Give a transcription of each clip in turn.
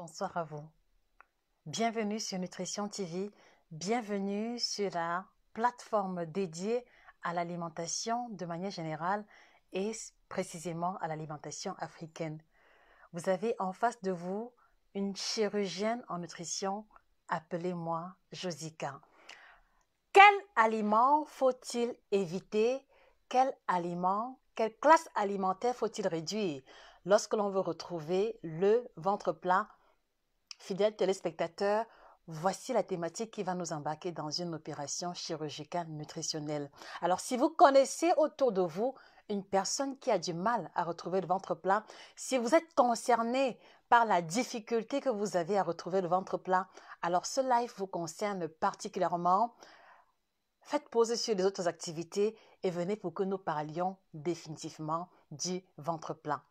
Bonsoir à vous. Bienvenue sur Nutrition TV. Bienvenue sur la plateforme dédiée à l'alimentation de manière générale et précisément à l'alimentation africaine. Vous avez en face de vous une chirurgienne en nutrition. Appelez-moi Josica. Quel aliment faut-il éviter? Quel classe alimentaire faut-il réduire lorsque l'on veut retrouver le ventre plat? Fidèles téléspectateurs, voici la thématique qui va nous embarquer dans une opération chirurgicale nutritionnelle. Alors, si vous connaissez autour de vous une personne qui a du mal à retrouver le ventre plat, si vous êtes concerné par la difficulté que vous avez à retrouver le ventre plat, alors ce live vous concerne particulièrement. Faites pause sur les autres activités et venez pour que nous parlions définitivement du ventre plat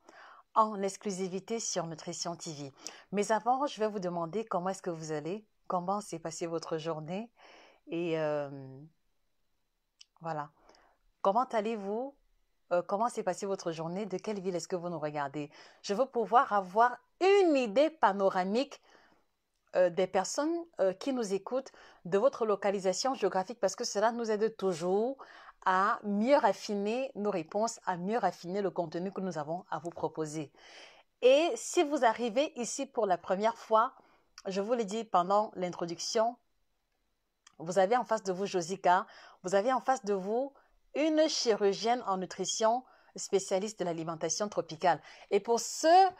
en exclusivité sur Nutrition TV. Mais avant, je vais vous demander comment est-ce que vous allez, comment s'est passée votre journée et voilà. Comment allez-vous? Comment s'est passée votre journée? De quelle ville est-ce que vous nous regardez? Je veux pouvoir avoir une idée panoramique des personnes qui nous écoutent, de votre localisation géographique, parce que cela nous aide toujours à mieux raffiner nos réponses, à mieux raffiner le contenu que nous avons à vous proposer. Et si vous arrivez ici pour la première fois, je vous l'ai dit pendant l'introduction, vous avez en face de vous Josica, vous avez en face de vous une chirurgienne en nutrition spécialiste de l'alimentation tropicale. Et pour ceux-là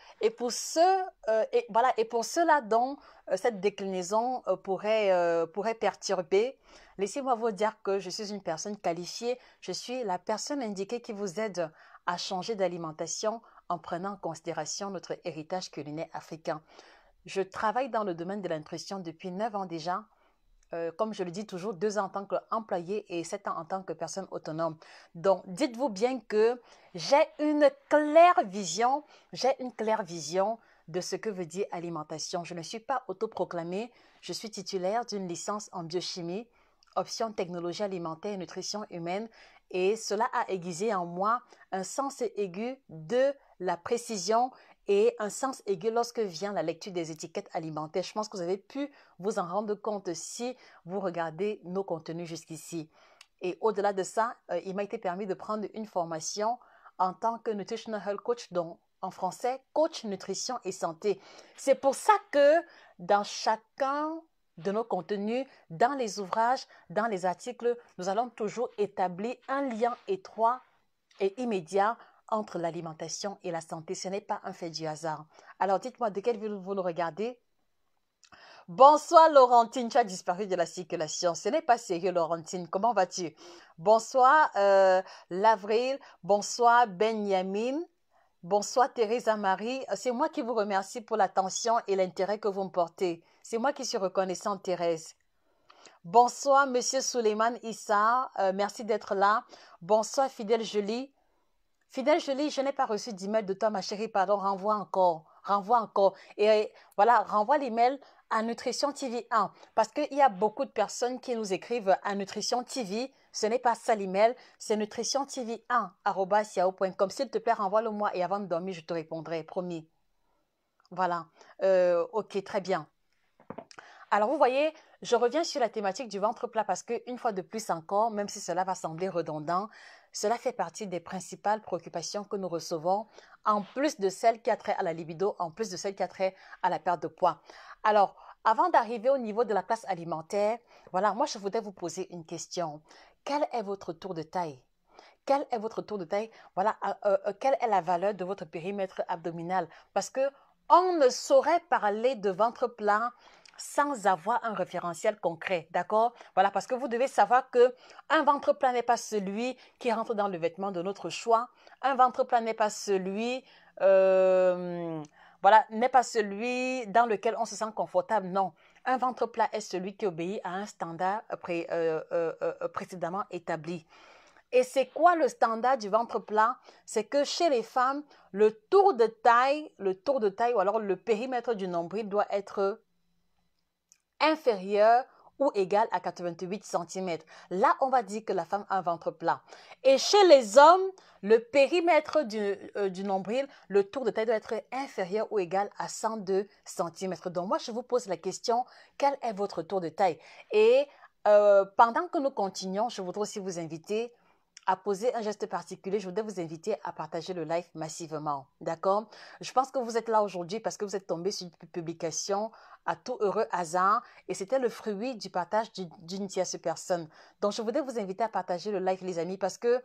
dont cette déclinaison pourrait perturber, laissez-moi vous dire que je suis une personne qualifiée, je suis la personne indiquée qui vous aide à changer d'alimentation en prenant en considération notre héritage culinaire africain. Je travaille dans le domaine de la nutrition depuis 9 ans déjà. Comme je le dis toujours, 2 ans en tant qu'employé et 7 ans en tant que personne autonome. Donc, dites-vous bien que j'ai une claire vision de ce que veut dire alimentation. Je ne suis pas autoproclamée, je suis titulaire d'une licence en biochimie, option technologie alimentaire et nutrition humaine, et cela a aiguisé en moi un sens aigu de la précision et un sens aigu lorsque vient la lecture des étiquettes alimentaires. Je pense que vous avez pu vous en rendre compte si vous regardez nos contenus jusqu'ici. Et au-delà de ça, il m'a été permis de prendre une formation en tant que Nutritional Health Coach, donc en français, coach nutrition et santé. C'est pour ça que dans chacun de nos contenus, dans les ouvrages, dans les articles, nous allons toujours établir un lien étroit et immédiat entre l'alimentation et la santé. Ce n'est pas un fait du hasard. Alors, dites-moi de quelle ville vous nous regardez. Bonsoir Laurentine, tu as disparu de la circulation. Ce n'est pas sérieux Laurentine, comment vas-tu? Bonsoir Lavril, bonsoir Benjamin, bonsoir Teresa Marie. C'est moi qui vous remercie pour l'attention et l'intérêt que vous me portez. C'est moi qui suis reconnaissante Thérèse. Bonsoir Monsieur Suleiman Issa, merci d'être là. Bonsoir Fidèle Jolie. Fidèle Jolie, je n'ai pas reçu d'email de toi, ma chérie, pardon, renvoie encore. Et voilà, renvoie l'email à Nutrition TV 1 parce qu'il y a beaucoup de personnes qui nous écrivent à Nutrition TV. Ce n'est pas ça l'email, c'est nutritiontv1@yahoo.com. S'il te plaît, renvoie-le-moi et avant de dormir, je te répondrai, promis. Voilà, ok, très bien. Alors, vous voyez, je reviens sur la thématique du ventre plat parce qu'une fois de plus encore, même si cela va sembler redondant, cela fait partie des principales préoccupations que nous recevons, en plus de celles qui a trait à la libido, en plus de celles qui a trait à la perte de poids. Alors, avant d'arriver au niveau de la classe alimentaire, voilà, moi, je voudrais vous poser une question. Quel est votre tour de taille? Quel est votre tour de taille? Voilà, quelle est la valeur de votre périmètre abdominal? Parce que on ne saurait parler de ventre plat sans avoir un référentiel concret, d'accord? Voilà, parce que vous devez savoir que un ventre plat n'est pas celui qui rentre dans le vêtement de notre choix. Un ventre plat n'est pas celui, voilà, n'est pas celui dans lequel on se sent confortable. Non, un ventre plat est celui qui obéit à un standard précédemment établi. Et c'est quoi le standard du ventre plat? C'est que chez les femmes, le tour de taille ou alors le périmètre du nombril doit être inférieur ou égale à 88 cm. Là, on va dire que la femme a un ventre plat. Et chez les hommes, le périmètre du nombril, le tour de taille doit être inférieur ou égal à 102 cm. Donc, moi, je vous pose la question, quel est votre tour de taille? Et pendant que nous continuons, je voudrais aussi vous inviter à poser un geste particulier. Je voudrais vous inviter à partager le live massivement. D'accord? Je pense que vous êtes là aujourd'hui parce que vous êtes tombé sur une publication à tout heureux hasard et c'était le fruit du partage d'une tierce personne. Donc, je voudrais vous inviter à partager le live, les amis, parce que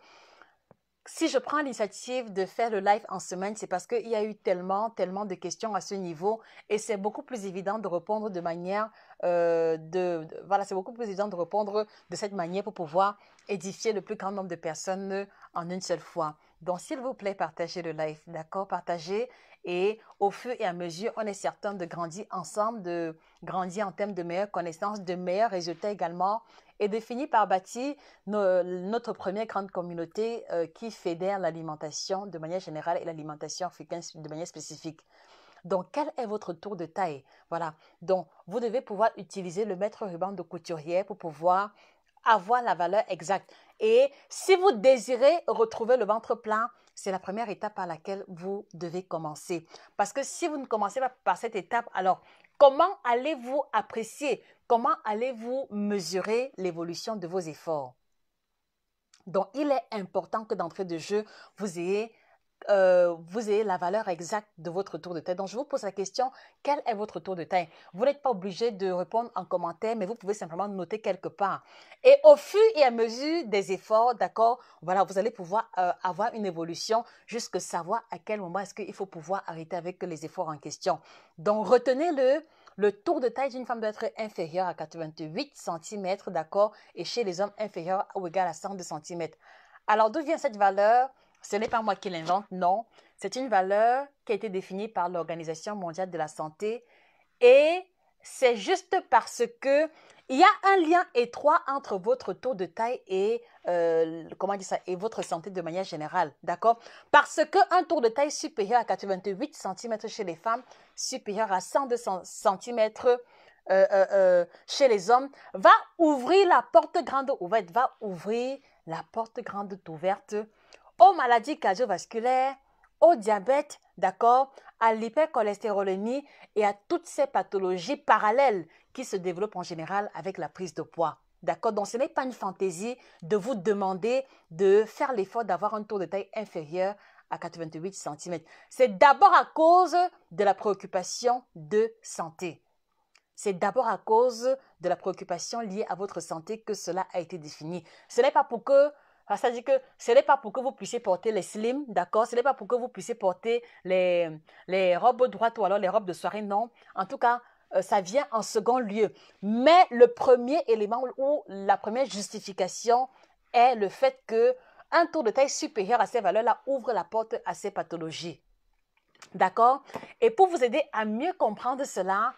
si je prends l'initiative de faire le live en semaine, c'est parce qu'il y a eu tellement de questions à ce niveau et c'est beaucoup plus évident de répondre de manière, voilà, c'est beaucoup plus évident de répondre de cette manière pour pouvoir édifier le plus grand nombre de personnes en une seule fois. Donc, s'il vous plaît, partagez le live, d'accord? Partagez et au fur et à mesure, on est certain de grandir ensemble, de grandir en termes de meilleures connaissances, de meilleurs résultats également et de finir par bâtir notre première grande communauté qui fédère l'alimentation de manière générale et l'alimentation africaine de manière spécifique. Donc, quel est votre tour de taille? Voilà. Donc, vous devez pouvoir utiliser le mètre ruban de couturière pour pouvoir avoir la valeur exacte. Et si vous désirez retrouver le ventre plein, c'est la première étape par laquelle vous devez commencer. Parce que si vous ne commencez pas par cette étape, alors comment allez-vous apprécier, comment allez-vous mesurer l'évolution de vos efforts? Donc, il est important que d'entrée de jeu, vous ayez la valeur exacte de votre tour de taille. Donc, je vous pose la question, quel est votre tour de taille? Vous n'êtes pas obligé de répondre en commentaire, mais vous pouvez simplement noter quelque part. Et au fur et à mesure des efforts, d'accord, voilà, vous allez pouvoir avoir une évolution jusqu'à savoir à quel moment est-ce qu'il faut pouvoir arrêter avec les efforts en question. Donc, retenez-le. Le tour de taille d'une femme doit être inférieur à 88 cm, d'accord, et chez les hommes, inférieur ou égal à 102 cm. Alors, d'où vient cette valeur? Ce n'est pas moi qui l'invente, non. C'est une valeur qui a été définie par l'Organisation mondiale de la santé et c'est juste parce que il y a un lien étroit entre votre taux de taille et, comment dire ça, et votre santé de manière générale, d'accord? Parce qu'un tour de taille supérieur à 88 cm chez les femmes, supérieur à 102 cm chez les hommes, va ouvrir la porte grande ouverte, va ouvrir la porte grande ouverte aux maladies cardiovasculaires, au diabète, d'accord, à l'hypercholestérolémie et à toutes ces pathologies parallèles qui se développent en général avec la prise de poids. D'accord? Donc, ce n'est pas une fantaisie de vous demander de faire l'effort d'avoir un tour de taille inférieur à 88 cm. C'est d'abord à cause de la préoccupation de santé. C'est d'abord à cause de la préoccupation liée à votre santé que cela a été défini. Ce n'est pas pour que c'est-à-dire que ce n'est pas pour que vous puissiez porter les slims, d'accord? Ce n'est pas pour que vous puissiez porter les robes droites ou alors les robes de soirée, non. En tout cas, ça vient en second lieu. Mais le premier élément ou la première justification est le fait que un tour de taille supérieur à ces valeurs-là ouvre la porte à ces pathologies. D'accord? Et pour vous aider à mieux comprendre cela,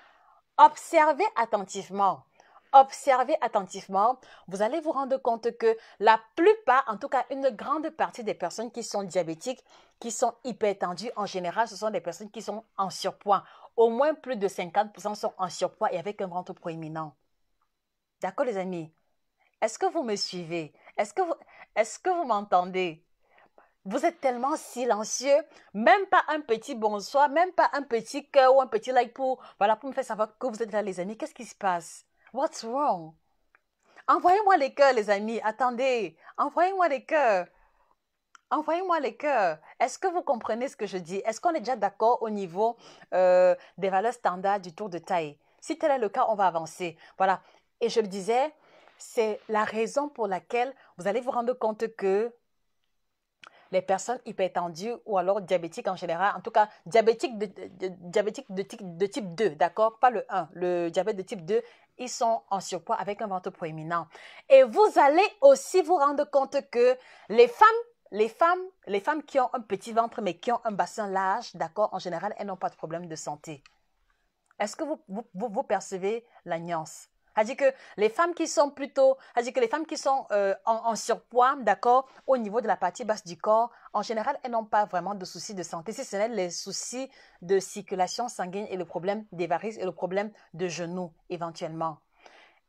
observez attentivement. Observez attentivement, vous allez vous rendre compte que la plupart, en tout cas une grande partie des personnes qui sont diabétiques, qui sont hypertendues, en général, ce sont des personnes qui sont en surpoids. Au moins plus de 50% sont en surpoids et avec un ventre proéminent. D'accord les amis? Est-ce que vous me suivez? Est-ce que vous m'entendez? Vous êtes tellement silencieux, même pas un petit bonsoir, même pas un petit cœur ou un petit like pour me faire savoir que vous êtes là les amis. Qu'est-ce qui se passe? What's wrong? Envoyez-moi les cœurs les amis. Attendez, envoyez-moi les cœurs. Envoyez-moi les cœurs. Est-ce que vous comprenez ce que je dis? Est-ce qu'on est déjà d'accord au niveau des valeurs standards du tour de taille? Si tel est le cas, on va avancer. Voilà. Et je le disais, c'est la raison pour laquelle vous allez vous rendre compte que les personnes hypertendues ou alors diabétiques en général, en tout cas diabétiques de type 2, d'accord? Pas le 1, le diabète de type 2, ils sont en surpoids avec un ventre proéminent. Et vous allez aussi vous rendre compte que les femmes qui ont un petit ventre mais qui ont un bassin large, d'accord, en général, elles n'ont pas de problème de santé. Est-ce que vous percevez la nuance? C'est-à-dire que les femmes qui sont en surpoids, d'accord, au niveau de la partie basse du corps, en général, elles n'ont pas vraiment de soucis de santé. Si ce n'est les soucis de circulation sanguine et le problème des varices et le problème de genoux, éventuellement.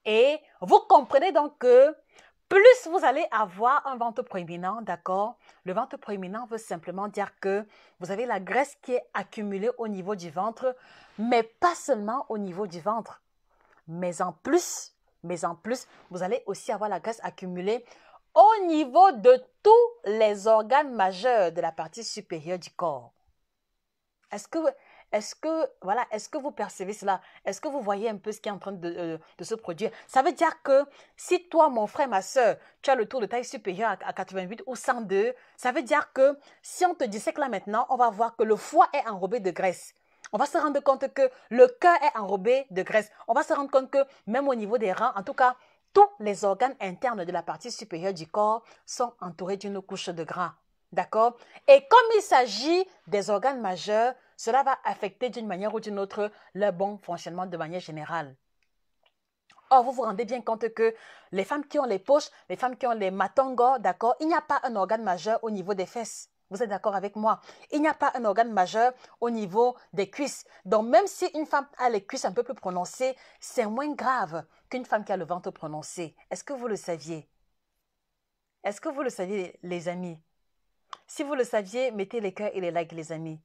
Et vous comprenez donc que plus vous allez avoir un ventre proéminent, d'accord? Le ventre proéminent veut simplement dire que vous avez la graisse qui est accumulée au niveau du ventre, mais pas seulement au niveau du ventre. Mais en plus, vous allez aussi avoir la graisse accumulée au niveau de tous les organes majeurs de la partie supérieure du corps. Est-ce que vous percevez cela? Est-ce que vous voyez un peu ce qui est en train de se produire? Ça veut dire que si toi, mon frère, ma soeur, tu as le tour de taille supérieur à 88 ou 102, ça veut dire que si on te dissèque là maintenant, on va voir que le foie est enrobé de graisse. On va se rendre compte que le cœur est enrobé de graisse. On va se rendre compte que même au niveau des reins, en tout cas, tous les organes internes de la partie supérieure du corps sont entourés d'une couche de gras. D'accord? Et comme il s'agit des organes majeurs, cela va affecter d'une manière ou d'une autre leur bon fonctionnement de manière générale. Or, vous vous rendez bien compte que les femmes qui ont les poches, les femmes qui ont les matongos, d'accord, il n'y a pas un organe majeur au niveau des fesses. Vous êtes d'accord avec moi? Il n'y a pas un organe majeur au niveau des cuisses. Donc, même si une femme a les cuisses un peu plus prononcées, c'est moins grave qu'une femme qui a le ventre prononcé. Est-ce que vous le saviez? Est-ce que vous le saviez, les amis? Si vous le saviez, mettez les cœurs et les likes, les amis.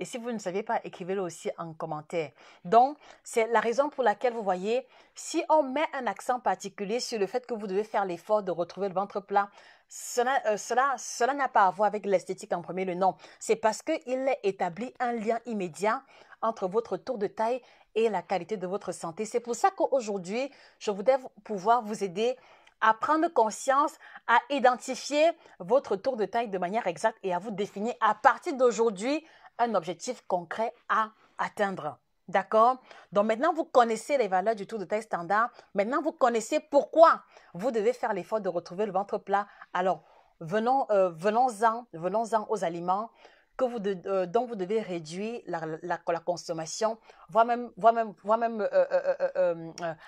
Et si vous ne saviez pas, écrivez-le aussi en commentaire. Donc, c'est la raison pour laquelle, vous voyez, si on met un accent particulier sur le fait que vous devez faire l'effort de retrouver le ventre plat, cela n'a pas à voir avec l'esthétique en premier lieu, non. C'est parce qu'il est établi un lien immédiat entre votre tour de taille et la qualité de votre santé. C'est pour ça qu'aujourd'hui, je voudrais pouvoir vous aider à prendre conscience, à identifier votre tour de taille de manière exacte et à vous définir à partir d'aujourd'hui un objectif concret à atteindre. D'accord? Donc maintenant, vous connaissez les valeurs du tour de taille standard. Maintenant, vous connaissez pourquoi vous devez faire l'effort de retrouver le ventre plat. Alors, venons-en aux aliments dont vous devez réduire la consommation, voire même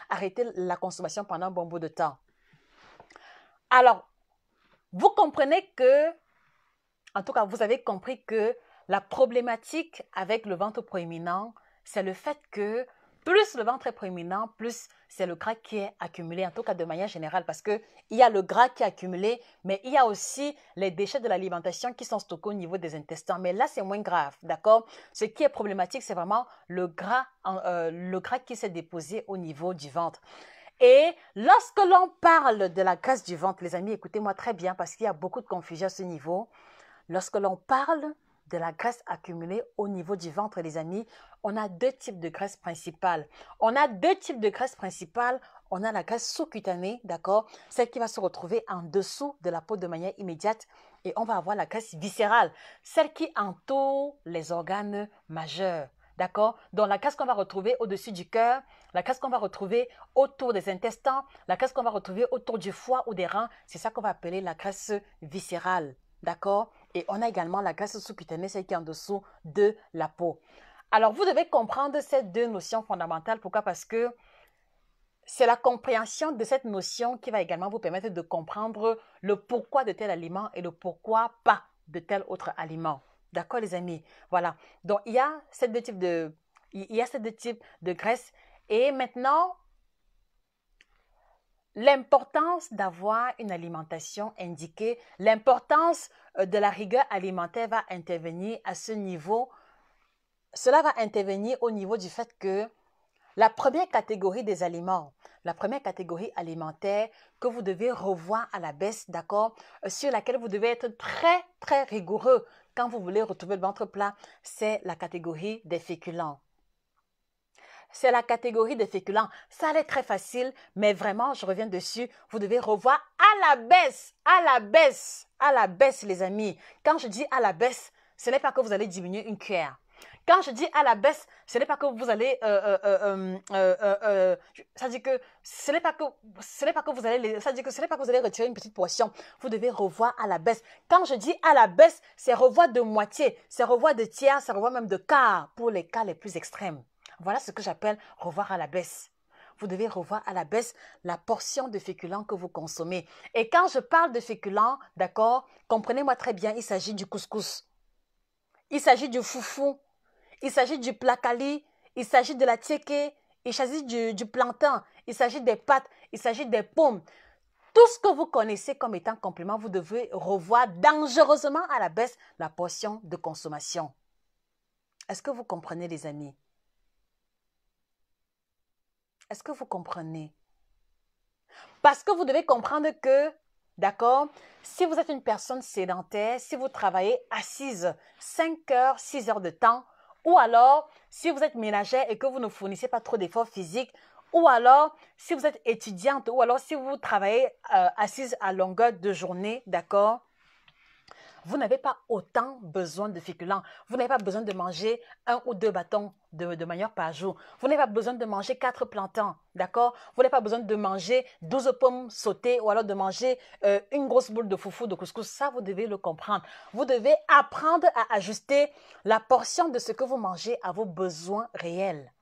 arrêter la consommation pendant un bon bout de temps. Alors, vous comprenez que, en tout cas, vous avez compris que la problématique avec le ventre proéminent, c'est le fait que plus le ventre est proéminent, plus c'est le gras qui est accumulé, en tout cas de manière générale, parce qu'il y a le gras qui est accumulé, mais il y a aussi les déchets de l'alimentation qui sont stockés au niveau des intestins. Mais là, c'est moins grave, d'accord? Ce qui est problématique, c'est vraiment le gras qui s'est déposé au niveau du ventre. Et lorsque l'on parle de la graisse du ventre, les amis, écoutez-moi très bien parce qu'il y a beaucoup de confusion à ce niveau. Lorsque l'on parle de la graisse accumulée au niveau du ventre, les amis, on a deux types de graisse principales. On a deux types de graisse principales. On a la graisse sous-cutanée, d'accord? Celle qui va se retrouver en dessous de la peau de manière immédiate. Et on va avoir la graisse viscérale, celle qui entoure les organes majeurs. D'accord? Donc, la graisse qu'on va retrouver au-dessus du cœur, la graisse qu'on va retrouver autour des intestins, la graisse qu'on va retrouver autour du foie ou des reins, c'est ça qu'on va appeler la graisse viscérale. D'accord? Et on a également la graisse sous-cutanée, celle qui est en dessous de la peau. Alors, vous devez comprendre ces deux notions fondamentales. Pourquoi? Parce que c'est la compréhension de cette notion qui va également vous permettre de comprendre le pourquoi de tel aliment et le pourquoi pas de tel autre aliment. D'accord, les amis? Voilà. Donc, il y a ces deux types de graisse. Et maintenant, l'importance d'avoir une alimentation indiquée, l'importance de la rigueur alimentaire va intervenir à ce niveau. Cela va intervenir au niveau du fait que la première catégorie des aliments, la première catégorie alimentaire que vous devez revoir à la baisse, d'accord, sur laquelle vous devez être très, très rigoureux quand vous voulez retrouver le ventre plat, c'est la catégorie des féculents. C'est la catégorie des féculents. Ça allait très facile, mais vraiment, je reviens dessus. Vous devez revoir à la baisse, les amis. Quand je dis à la baisse, ce n'est pas que vous allez diminuer une cuillère. Quand je dis à la baisse, ce n'est pas que vous allez, ça dit que ce n'est pas que vous allez, ça dit que ce n'est pas que vous allez retirer une petite portion. Vous devez revoir à la baisse. Quand je dis à la baisse, c'est revoir de moitié, c'est revoir de tiers, c'est revoir même de quart pour les cas les plus extrêmes. Voilà ce que j'appelle revoir à la baisse. Vous devez revoir à la baisse la portion de féculents que vous consommez. Et quand je parle de féculents, d'accord, comprenez-moi très bien, il s'agit du couscous. Il s'agit du foufou. Il s'agit du plakali, il s'agit de la tiéké, il s'agit du plantain, il s'agit des pâtes, il s'agit des pommes. Tout ce que vous connaissez comme étant complément, vous devez revoir dangereusement à la baisse la portion de consommation. Est-ce que vous comprenez, les amis? Est-ce que vous comprenez? Parce que vous devez comprendre que, d'accord, si vous êtes une personne sédentaire, si vous travaillez assise 5 heures, 6 heures de temps, ou alors si vous êtes ménagère et que vous ne fournissez pas trop d'efforts physiques, ou alors si vous êtes étudiante, ou alors si vous travaillez assise à longueur de journée, d'accord, vous n'avez pas autant besoin de féculents. Vous n'avez pas besoin de manger 1 ou 2 bâtons de manioc par jour. Vous n'avez pas besoin de manger 4 plantains, d'accord? Vous n'avez pas besoin de manger 12 pommes sautées ou alors de manger une grosse boule de foufou, de couscous. Ça, vous devez le comprendre. Vous devez apprendre à ajuster la portion de ce que vous mangez à vos besoins réels.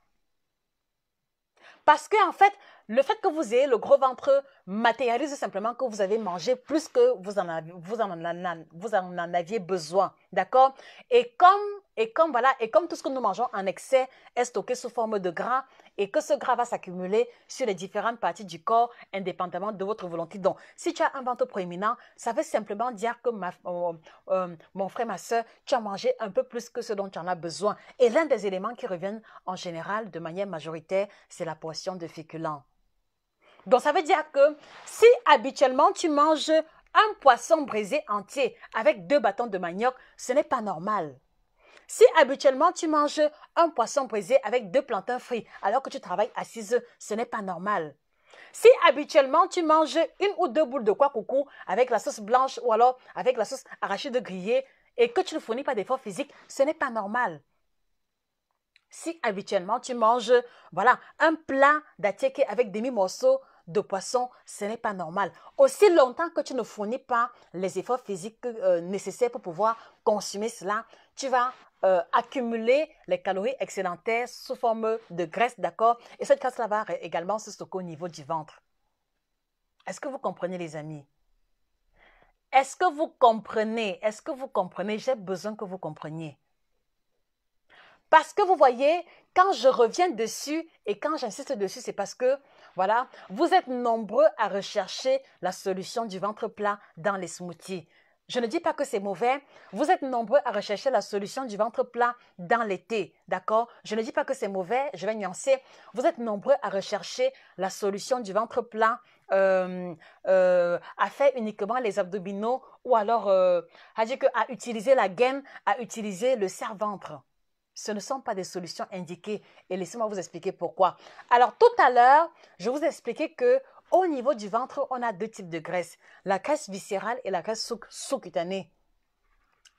Parce que, en fait, le fait que vous ayez le gros ventre matérialise simplement que vous avez mangé plus que vous en aviez besoin. D'accord? Et comme tout ce que nous mangeons en excès est stocké sous forme de gras et que ce gras va s'accumuler sur les différentes parties du corps indépendamment de votre volonté. Donc, si tu as un ventre proéminent, ça veut simplement dire que mon frère, ma soeur, tu as mangé un peu plus que ce dont tu en as besoin. Et l'un des éléments qui reviennent en général de manière majoritaire, c'est la portion de féculents. Donc, ça veut dire que si habituellement tu manges un poisson braisé entier avec 2 bâtons de manioc, ce n'est pas normal. Si habituellement tu manges un poisson braisé avec 2 plantains frits alors que tu travailles assise, ce n'est pas normal. Si habituellement tu manges 1 ou 2 boules de quoi coucou avec la sauce blanche ou alors avec la sauce arachide grillée et que tu ne fournis pas d'effort physique, ce n'est pas normal. Si habituellement tu manges un plat d'attiéké avec demi-morceaux de poisson, ce n'est pas normal. Aussi longtemps que tu ne fournis pas les efforts physiques nécessaires pour pouvoir consommer cela, tu vas accumuler les calories excédentaires sous forme de graisse, d'accord? Et cette graisse-là va également se stocker au niveau du ventre. Est-ce que vous comprenez, les amis? Est-ce que vous comprenez? Est-ce que vous comprenez? J'ai besoin que vous compreniez. Parce que vous voyez, quand je reviens dessus et quand j'insiste dessus, c'est parce que, vous êtes nombreux à rechercher la solution du ventre plat dans les smoothies. Je ne dis pas que c'est mauvais. Vous êtes nombreux à rechercher la solution du ventre plat dans les thés, d'accord? Je ne dis pas que c'est mauvais, je vais nuancer. Vous êtes nombreux à rechercher la solution du ventre plat à faire uniquement les abdominaux ou alors à utiliser la gaine, à utiliser le serre-ventre. Ce ne sont pas des solutions indiquées et laissez-moi vous expliquer pourquoi. Alors tout à l'heure, je vous ai expliqué qu'au niveau du ventre, on a 2 types de graisse, la graisse viscérale et la graisse sous-cutanée.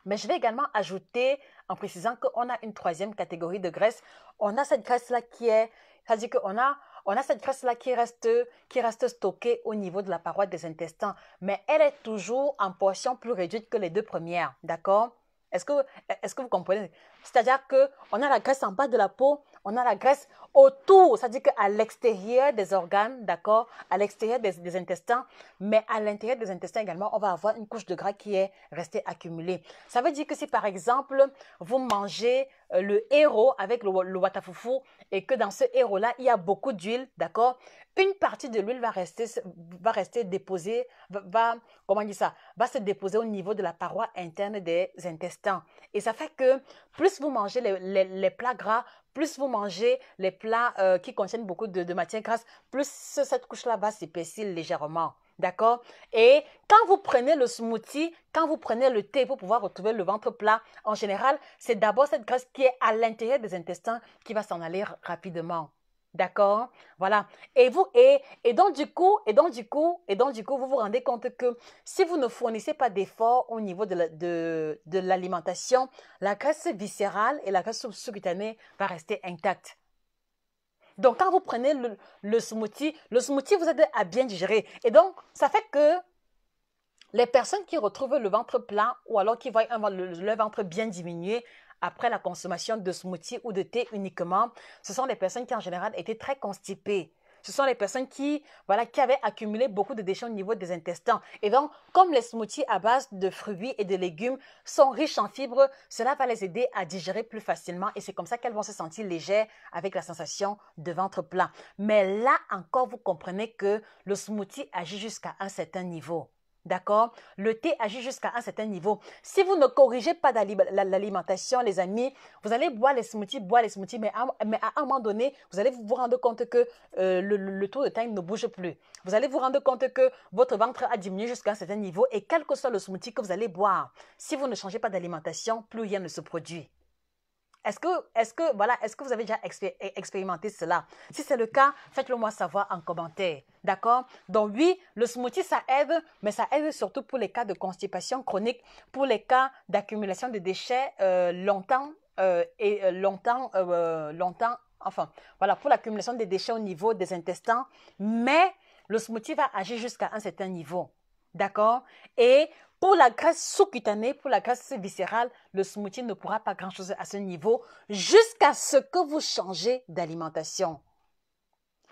Mais je vais également ajouter en précisant qu'on a une 3e catégorie de graisse. On a cette graisse-là qui est, c'est-à-dire qu'on a cette graisse-là qui reste stockée au niveau de la paroi des intestins, mais elle est toujours en portion plus réduite que les 2 premières, d'accord? Est-ce que vous comprenez? C'est-à-dire qu'on a la graisse en bas de la peau, on a la graisse autour, c'est-à-dire qu'à l'extérieur des organes, d'accord, à l'extérieur des intestins, mais à l'intérieur des intestins également, on va avoir une couche de gras qui est restée accumulée. Ça veut dire que si par exemple, vous mangez le héros avec le watafoufou et que dans ce héros-là, il y a beaucoup d'huile, d'accord, une partie de l'huile va rester déposée, comment dire ça, va se déposer au niveau de la paroi interne des intestins. Et ça fait que plus vous mangez les plats gras, plus vous mangez les plats qui contiennent beaucoup de matière grasse, plus cette couche-là va s'épaissir légèrement. D'accord? Et quand vous prenez le smoothie, quand vous prenez le thé pour pouvoir retrouver le ventre plat, en général, c'est d'abord cette graisse qui est à l'intérieur des intestins qui va s'en aller rapidement. D'accord? Voilà. Et donc du coup, vous vous rendez compte que si vous ne fournissez pas d'efforts au niveau de l'alimentation, la graisse viscérale et la graisse sous-cutanée va rester intacte. Donc, quand vous prenez le smoothie vous aide à bien digérer. Et donc, ça fait que les personnes qui retrouvent le ventre plat ou alors qui voient leur ventre bien diminué après la consommation de smoothie ou de thé uniquement, ce sont les personnes qui en général étaient très constipées. Ce sont les personnes qui, voilà, qui avaient accumulé beaucoup de déchets au niveau des intestins. Et donc, comme les smoothies à base de fruits et de légumes sont riches en fibres, cela va les aider à digérer plus facilement. Et c'est comme ça qu'elles vont se sentir légères avec la sensation de ventre plein. Mais là encore, vous comprenez que le smoothie agit jusqu'à un certain niveau. D'accord? Le thé agit jusqu'à un certain niveau. Si vous ne corrigez pas l'alimentation, les amis, vous allez boire les smoothies, mais à un moment donné, vous allez vous rendre compte que le taux de taille ne bouge plus. Vous allez vous rendre compte que votre ventre a diminué jusqu'à un certain niveau et quel que soit le smoothie que vous allez boire, si vous ne changez pas d'alimentation, plus rien ne se produit. Est-ce que vous avez déjà expérimenté cela? Si c'est le cas, faites-le moi savoir en commentaire. D'accord? Donc oui, le smoothie, ça aide, mais ça aide surtout pour les cas de constipation chronique, pour les cas d'accumulation de déchets enfin, voilà, pour l'accumulation des déchets au niveau des intestins, mais le smoothie va agir jusqu'à un certain niveau. D'accord? Et pour la graisse sous-cutanée, pour la graisse viscérale, le smoothie ne pourra pas grand-chose à ce niveau jusqu'à ce que vous changez d'alimentation.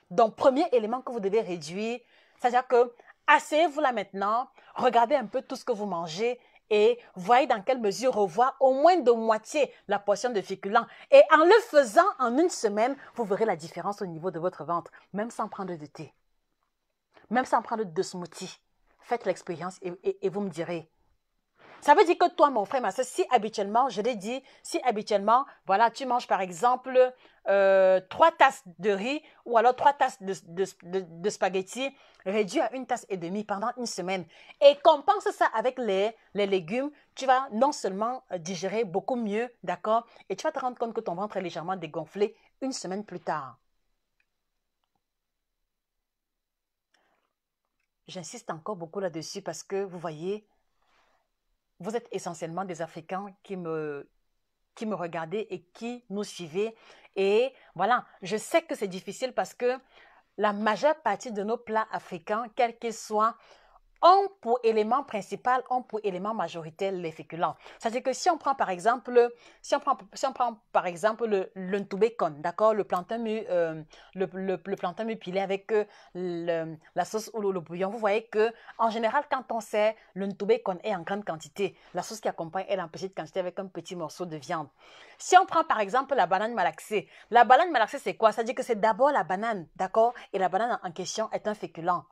Donc, premier élément que vous devez réduire, c'est-à-dire que asseyez-vous là maintenant, regardez un peu tout ce que vous mangez et voyez dans quelle mesure revoir au moins de moitié la portion de féculents. Et en le faisant en une semaine, vous verrez la différence au niveau de votre ventre, même sans prendre de thé, même sans prendre de smoothie. Faites l'expérience et vous me direz. Ça veut dire que toi, mon frère, ma soeur, si habituellement, je l'ai dit, si habituellement, voilà, tu manges par exemple 3 tasses de riz ou alors 3 tasses de spaghettis, réduis à 1,5 tasse pendant une semaine. Et compense ça avec les légumes, tu vas non seulement digérer beaucoup mieux, d'accord, et tu vas te rendre compte que ton ventre est légèrement dégonflé une semaine plus tard. J'insiste encore beaucoup là-dessus parce que, vous voyez, vous êtes essentiellement des Africains qui me regardez et qui nous suivez. Et voilà, je sais que c'est difficile parce que la majeure partie de nos plats africains, quels qu'ils soient, ont pour élément principal, ont pour élément majoritaire les féculents. C'est-à-dire que si on prend par exemple, le ntoubé con, d'accord, le plantain mu pilé avec la sauce ou le bouillon, vous voyez que en général, quand on sait le ntoubé con est en grande quantité, la sauce qui accompagne est en petite quantité avec un petit morceau de viande. Si on prend par exemple la banane malaxée c'est quoi? C'est-à-dire que c'est d'abord la banane, d'accord, et la banane en question est un féculent.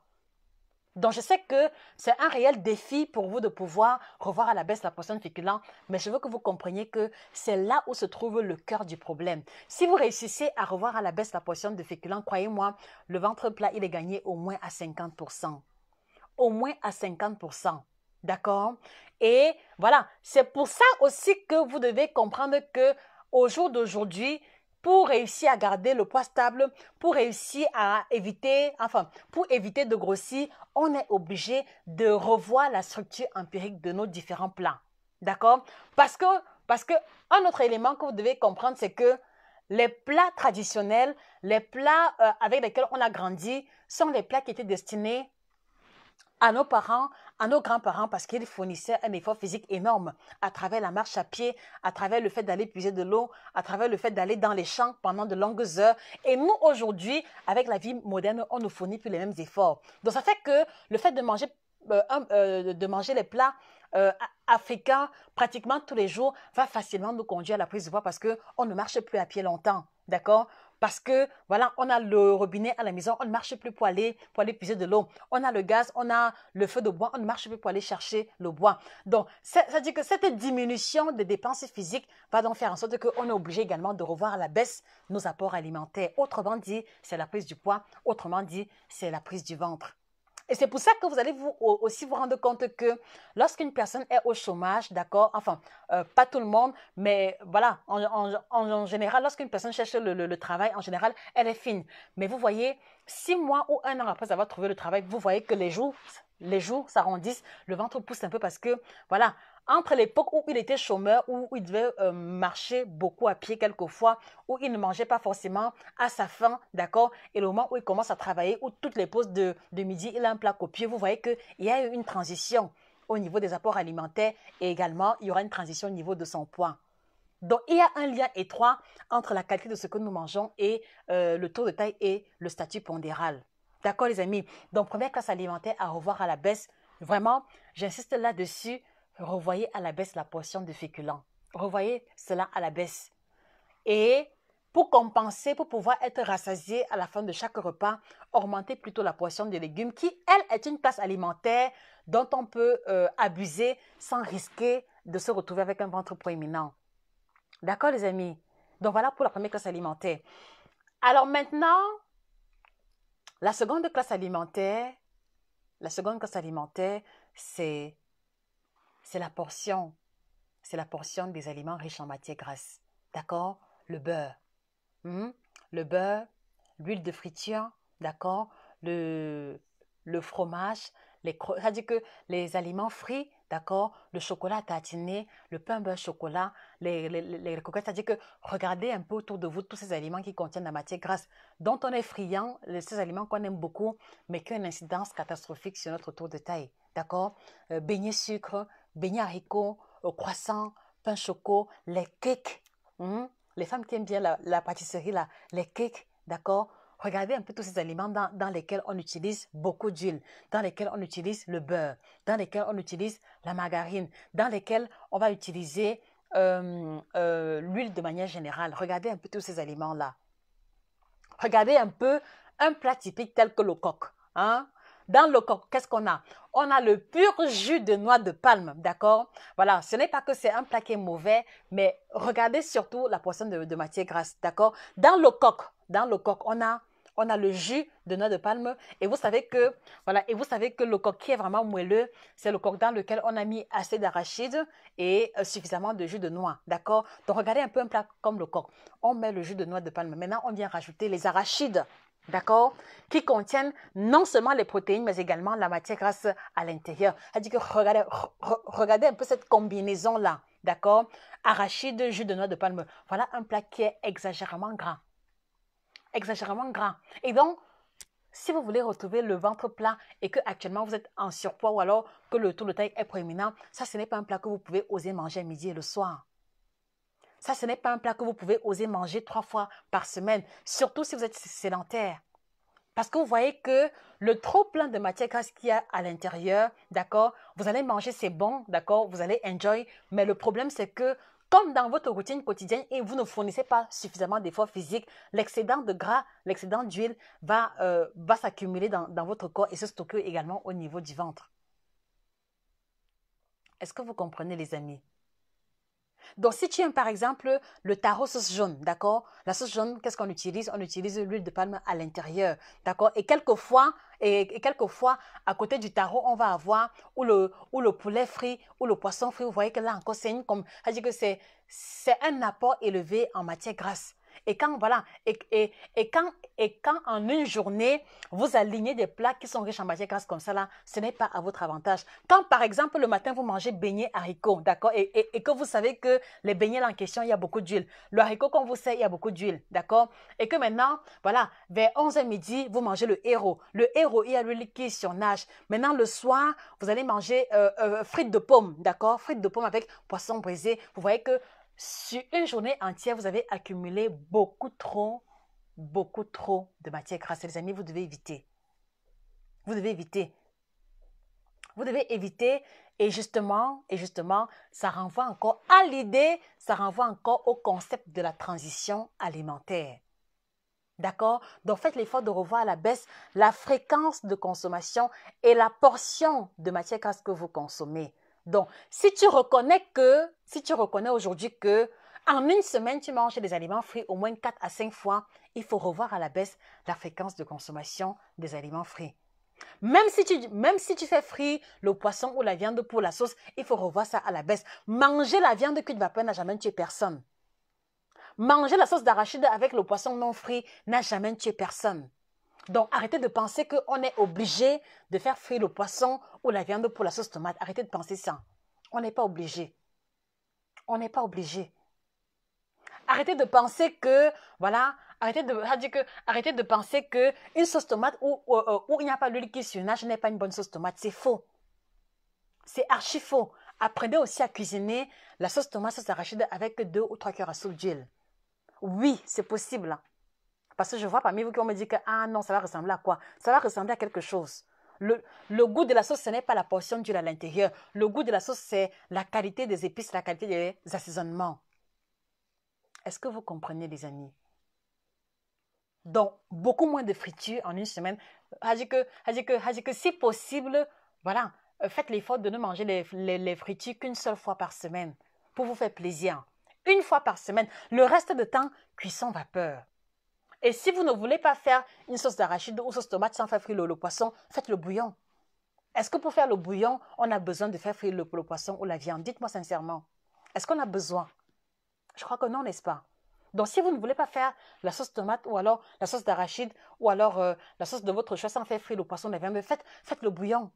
Donc, je sais que c'est un réel défi pour vous de pouvoir revoir à la baisse la portion de féculents, mais je veux que vous compreniez que c'est là où se trouve le cœur du problème. Si vous réussissez à revoir à la baisse la portion de féculents, croyez-moi, le ventre plat, il est gagné au moins à 50%. Au moins à 50%. D'accord? Et voilà, c'est pour ça aussi que vous devez comprendre que au jour d'aujourd'hui, pour réussir à garder le poids stable, pour réussir à éviter, pour éviter de grossir, on est obligé de revoir la structure empirique de nos différents plats. D'accord? Parce que un autre élément que vous devez comprendre, c'est que les plats traditionnels, les plats avec lesquels on a grandi, sont les plats qui étaient destinés à nos parents, à nos grands-parents, parce qu'ils fournissaient un effort physique énorme à travers la marche à pied, à travers le fait d'aller puiser de l'eau, à travers le fait d'aller dans les champs pendant de longues heures. Et nous, aujourd'hui, avec la vie moderne, on ne fournit plus les mêmes efforts. Donc, ça fait que le fait de manger les plats africains pratiquement tous les jours va facilement nous conduire à la prise de poids parce qu'on ne marche plus à pied longtemps. D'accord? Parce que, voilà, on a le robinet à la maison, on ne marche plus pour aller puiser de l'eau. On a le gaz, on a le feu de bois, on ne marche plus pour aller chercher le bois. Donc, ça veut dire que cette diminution des dépenses physiques va donc faire en sorte qu'on est obligé également de revoir à la baisse nos apports alimentaires. Autrement dit, c'est la prise du poids. Autrement dit, c'est la prise du ventre. Et c'est pour ça que vous allez aussi vous rendre compte que lorsqu'une personne est au chômage, d'accord, pas tout le monde, mais voilà, en général, lorsqu'une personne cherche le travail, en général, elle est fine. Mais vous voyez, 6 mois ou 1 an après avoir trouvé le travail, vous voyez que les jours s'arrondissent, le ventre pousse un peu parce que, voilà, entre l'époque où il était chômeur, où il devait marcher beaucoup à pied quelquefois, où il ne mangeait pas forcément à sa faim, d'accord, et le moment où il commence à travailler, où toutes les pauses de midi, il a un plat copieux, vous voyez qu'il y a eu une transition au niveau des apports alimentaires et également, il y aura une transition au niveau de son poids. Donc, il y a un lien étroit entre la qualité de ce que nous mangeons et le taux de taille et le statut pondéral. D'accord, les amis? Donc, première classe alimentaire à revoir à la baisse. Vraiment, j'insiste là-dessus. Revoyez à la baisse la portion de féculents. Revoyez cela à la baisse. Et pour compenser, pour pouvoir être rassasié à la fin de chaque repas, augmentez plutôt la portion de légumes qui, elle, est une classe alimentaire dont on peut abuser sans risquer de se retrouver avec un ventre proéminent. D'accord, les amis? Donc, voilà pour la première classe alimentaire. Alors maintenant, la seconde classe alimentaire, c'est la portion. C'est la portion des aliments riches en matières grasses. D'accord? Le beurre. Le beurre, l'huile de friture, d'accord? Le fromage, c'est-à-dire que les aliments frits, d'accord? Le chocolat tartiné, le pain beurre chocolat, les coquillettes, c'est-à-dire que regardez un peu autour de vous tous ces aliments qui contiennent la matière grasse dont on est friand, ces aliments qu'on aime beaucoup, mais qui ont une incidence catastrophique sur notre taux de taille, d'accord? Beignets sucre, beignets haricots, croissants, pain choco, les cakes, les femmes qui aiment bien la pâtisserie, là, les cakes, d'accord? Regardez un peu tous ces aliments dans lesquels on utilise beaucoup d'huile, dans lesquels on utilise le beurre, dans lesquels on utilise la margarine, dans lesquels on va utiliser l'huile de manière générale. Regardez un peu tous ces aliments-là. Regardez un peu un plat typique tel que le coq. Hein? Dans le coq, qu'est-ce qu'on a? On a le pur jus de noix de palme, d'accord? Voilà, ce n'est pas que c'est un plat qui est mauvais, mais regardez surtout la portion de matière grasse, d'accord? Dans le coq, on a le jus de noix de palme et vous savez que, voilà, et vous savez que le coq qui est vraiment moelleux, c'est le coq dans lequel on a mis assez d'arachide et suffisamment de jus de noix, d'accord? Donc regardez un peu un plat comme le coq. On met le jus de noix de palme. Maintenant, on vient rajouter les arachides. D'accord? Qui contiennent non seulement les protéines, mais également la matière grasse à l'intérieur. C'est-à-dire que regardez un peu cette combinaison-là. D'accord? Arachide, jus de noix de palme. Voilà un plat qui est exagérément gras. Exagérément gras. Et donc, si vous voulez retrouver le ventre plat et que actuellement vous êtes en surpoids ou alors que le taux de taille est proéminent, ça, ce n'est pas un plat que vous pouvez oser manger midi et le soir. Ça, ce n'est pas un plat que vous pouvez oser manger 3 fois par semaine, surtout si vous êtes sédentaire. Parce que vous voyez que le trop plein de matière grasse qu'il y a à l'intérieur, d'accord, vous allez manger, c'est bon, d'accord, vous allez enjoy, mais le problème c'est que comme dans votre routine quotidienne et vous ne fournissez pas suffisamment d'efforts physiques, l'excédent de gras, l'excédent d'huile va s'accumuler dans votre corps et se stocker également au niveau du ventre. Est-ce que vous comprenez, les amis? Donc, si tu aimes par exemple le taro sauce jaune, d'accord? La sauce jaune, qu'est-ce qu'on utilise? On utilise l'huile de palme à l'intérieur, d'accord? Et quelquefois, à côté du taro, on va avoir ou le poulet frit ou le poisson frit. Vous voyez que là encore, c'est-à-dire que c'est un apport élevé en matière grasse. Et quand, voilà, et quand en une journée, vous alignez des plats qui sont riches en matière grasse comme ça, là, ce n'est pas à votre avantage. Quand, par exemple, le matin, vous mangez beignets haricots, d'accord, et que vous savez que les beignets là en question, il y a beaucoup d'huile. Le haricot, comme vous savez, il y a beaucoup d'huile, d'accord, et que maintenant, voilà, vers 11h midi, vous mangez le héros. Le héros, il y a l'huile qui surnage. Maintenant, le soir, vous allez manger frites de pommes, d'accord, frites de pommes avec poisson brisé. Vous voyez que sur une journée entière, vous avez accumulé beaucoup trop de matière grasse. Les amis, vous devez éviter. Vous devez éviter. Vous devez éviter et justement, ça renvoie encore à l'idée, ça renvoie encore au concept de la transition alimentaire. D'accord? Donc, faites l'effort de revoir à la baisse la fréquence de consommation et la portion de matière grasse que vous consommez. Donc, si tu reconnais aujourd'hui que en une semaine, tu manges des aliments frits au moins 4 à 5 fois, il faut revoir à la baisse la fréquence de consommation des aliments frits. Même si tu fais frire le poisson ou la viande pour la sauce, il faut revoir ça à la baisse. Manger la viande cuite vapeur n'a jamais tué personne. Manger la sauce d'arachide avec le poisson non frit n'a jamais tué personne. Donc, arrêtez de penser qu'on est obligé de faire frire le poisson ou la viande pour la sauce tomate. Arrêtez de penser ça. On n'est pas obligé. On n'est pas obligé. Arrêtez de penser que, voilà, arrêtez de penser que une sauce tomate où il n'y a pas d'huile qui surnage n'est pas une bonne sauce tomate. C'est faux. C'est archi faux. Apprenez aussi à cuisiner la sauce tomate, sauce arachide avec 2 ou 3 cuillères à soupe d'huile. Oui, c'est possible. Parce que je vois parmi vous qui vont me dire que, ah non, ça va ressembler à quoi? Ça va ressembler à quelque chose. Le goût de la sauce, ce n'est pas la portion d'huile à l'intérieur. Le goût de la sauce, c'est la qualité des épices, la qualité des assaisonnements. Est-ce que vous comprenez, les amis? Donc, beaucoup moins de friture en une semaine. Si possible, voilà, faites l'effort de ne manger les fritures qu'une seule fois par semaine pour vous faire plaisir. Une fois par semaine. Le reste de temps, cuisson vapeur. Et si vous ne voulez pas faire une sauce d'arachide ou sauce tomate sans faire frire le poisson, faites le bouillon. Est-ce que pour faire le bouillon, on a besoin de faire frire le poisson ou la viande? Dites-moi sincèrement. Est-ce qu'on a besoin? Je crois que non, n'est-ce pas? Donc, si vous ne voulez pas faire la sauce tomate ou alors la sauce d'arachide ou alors la sauce de votre choix sans faire frire le poisson ou la viande, faites le bouillon.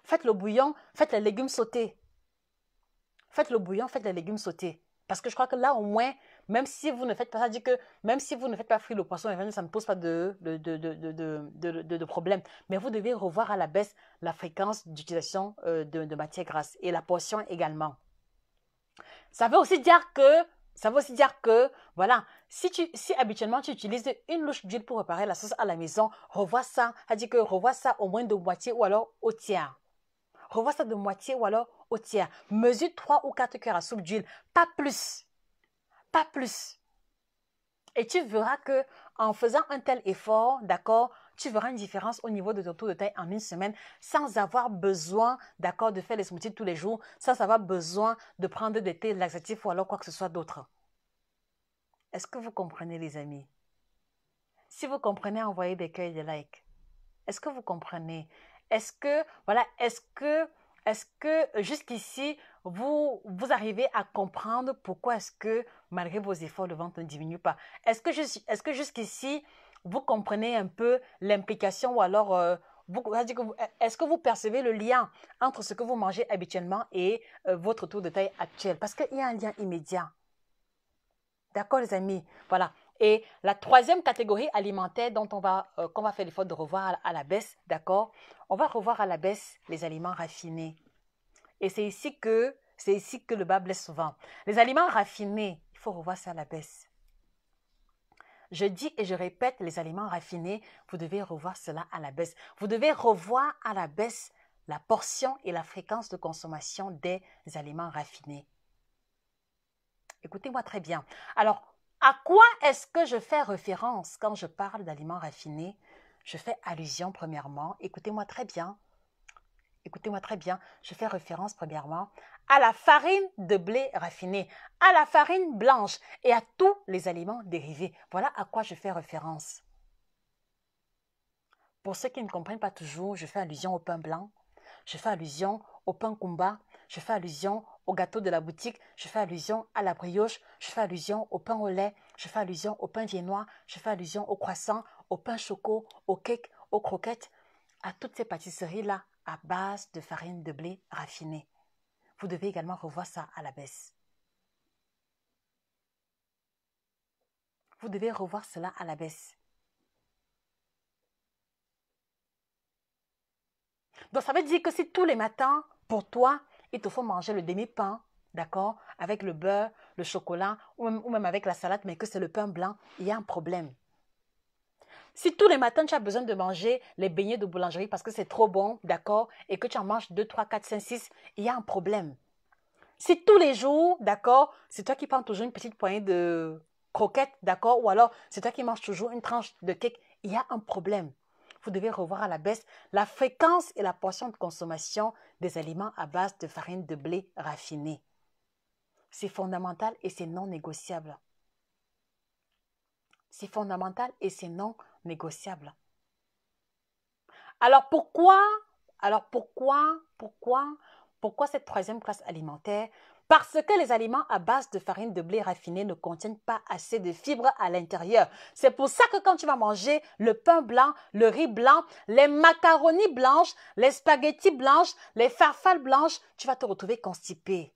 Faites le bouillon, faites les légumes sautés. Faites le bouillon, faites les légumes sautés. Parce que je crois que là, au moins, même si vous ne faites pas ça, dit que même si vous ne faites pas frire le poisson, ça ne pose pas de problème. Mais vous devez revoir à la baisse la fréquence d'utilisation de matières grasses et la portion également. Ça veut aussi dire que, voilà, si habituellement tu utilises une louche d'huile pour préparer la sauce à la maison, revois ça au moins de moitié ou alors au tiers. Revois ça de moitié ou alors au tiers. Mesure 3 ou 4 cuillères à soupe d'huile, pas plus. Pas plus. Et tu verras que en faisant un tel effort, d'accord, tu verras une différence au niveau de ton taux de taille en une semaine sans avoir besoin, d'accord, de faire les smoothies tous les jours, sans avoir besoin de prendre des thés laxatifs ou alors quoi que ce soit d'autre. Est-ce que vous comprenez, les amis? Si vous comprenez, envoyez des cœurs et des likes. Est-ce que vous comprenez? Est-ce que jusqu'ici, vous arrivez à comprendre pourquoi est-ce que, malgré vos efforts, le ventre ne diminue pas? Est-ce que jusqu'ici, vous comprenez un peu l'implication ou alors, est-ce que vous percevez le lien entre ce que vous mangez habituellement et votre taux de taille actuel? Parce qu'il y a un lien immédiat. D'accord, les amis? Voilà. Et la troisième catégorie alimentaire dont qu'on va faire l'effort de revoir à la baisse, d'accord? On va revoir à la baisse les aliments raffinés. Et c'est ici que le bas blesse souvent. Les aliments raffinés, il faut revoir ça à la baisse. Je dis et je répète, les aliments raffinés, vous devez revoir cela à la baisse. Vous devez revoir à la baisse la portion et la fréquence de consommation des aliments raffinés. Écoutez-moi très bien. Alors, à quoi est-ce que je fais référence quand je parle d'aliments raffinés? Je fais allusion premièrement, écoutez-moi très bien, je fais référence premièrement à la farine de blé raffinée, à la farine blanche et à tous les aliments dérivés. Voilà à quoi je fais référence. Pour ceux qui ne comprennent pas toujours, je fais allusion au pain blanc, je fais allusion au pain kumba, je fais allusion au gâteau de la boutique, je fais allusion à la brioche, je fais allusion au pain au lait, je fais allusion au pain viennois, je fais allusion au croissant, au pain choco, au cake, aux croquettes, à toutes ces pâtisseries-là à base de farine de blé raffinée. Vous devez également revoir ça à la baisse. Vous devez revoir cela à la baisse. Donc, ça veut dire que si tous les matins, pour toi, il te faut manger le demi-pain, d'accord, avec le beurre, le chocolat, ou même avec la salade, mais que c'est le pain blanc, il y a un problème. Si tous les matins, tu as besoin de manger les beignets de boulangerie parce que c'est trop bon, d'accord, et que tu en manges 2, 3, 4, 5, 6, il y a un problème. Si tous les jours, d'accord, c'est toi qui prends toujours une petite poignée de croquettes, d'accord, ou alors c'est toi qui manges toujours une tranche de cake, il y a un problème. Vous devez revoir à la baisse la fréquence et la portion de consommation des aliments à base de farine de blé raffinée. C'est fondamental et c'est non négociable. C'est fondamental et c'est non négociable. Alors pourquoi cette troisième classe alimentaire? Parce que les aliments à base de farine de blé raffinée ne contiennent pas assez de fibres à l'intérieur. C'est pour ça que quand tu vas manger le pain blanc, le riz blanc, les macaronis blanches, les spaghettis blanches, les farfales blanches, tu vas te retrouver constipé.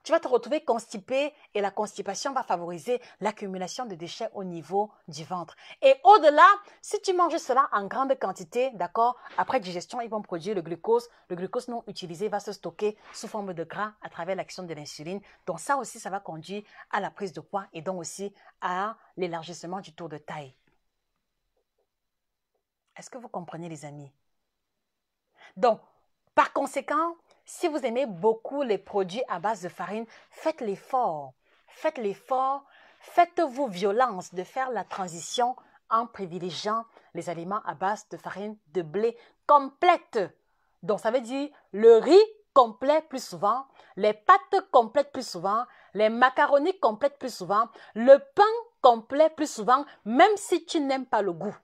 tu vas te retrouver constipé et la constipation va favoriser l'accumulation de déchets au niveau du ventre. Et au-delà, si tu manges cela en grande quantité, d'accord, après digestion, ils vont produire le glucose. Le glucose non utilisé va se stocker sous forme de gras à travers l'action de l'insuline. Donc ça aussi, ça va conduire à la prise de poids et donc aussi à l'élargissement du tour de taille. Est-ce que vous comprenez, les amis? Donc, par conséquent, si vous aimez beaucoup les produits à base de farine, faites l'effort. Faites l'effort, faites-vous violence de faire la transition en privilégiant les aliments à base de farine de blé complète. Donc, ça veut dire le riz complet plus souvent, les pâtes complètes plus souvent, les macaronis complètes plus souvent, le pain complet plus souvent, même si tu n'aimes pas le goût.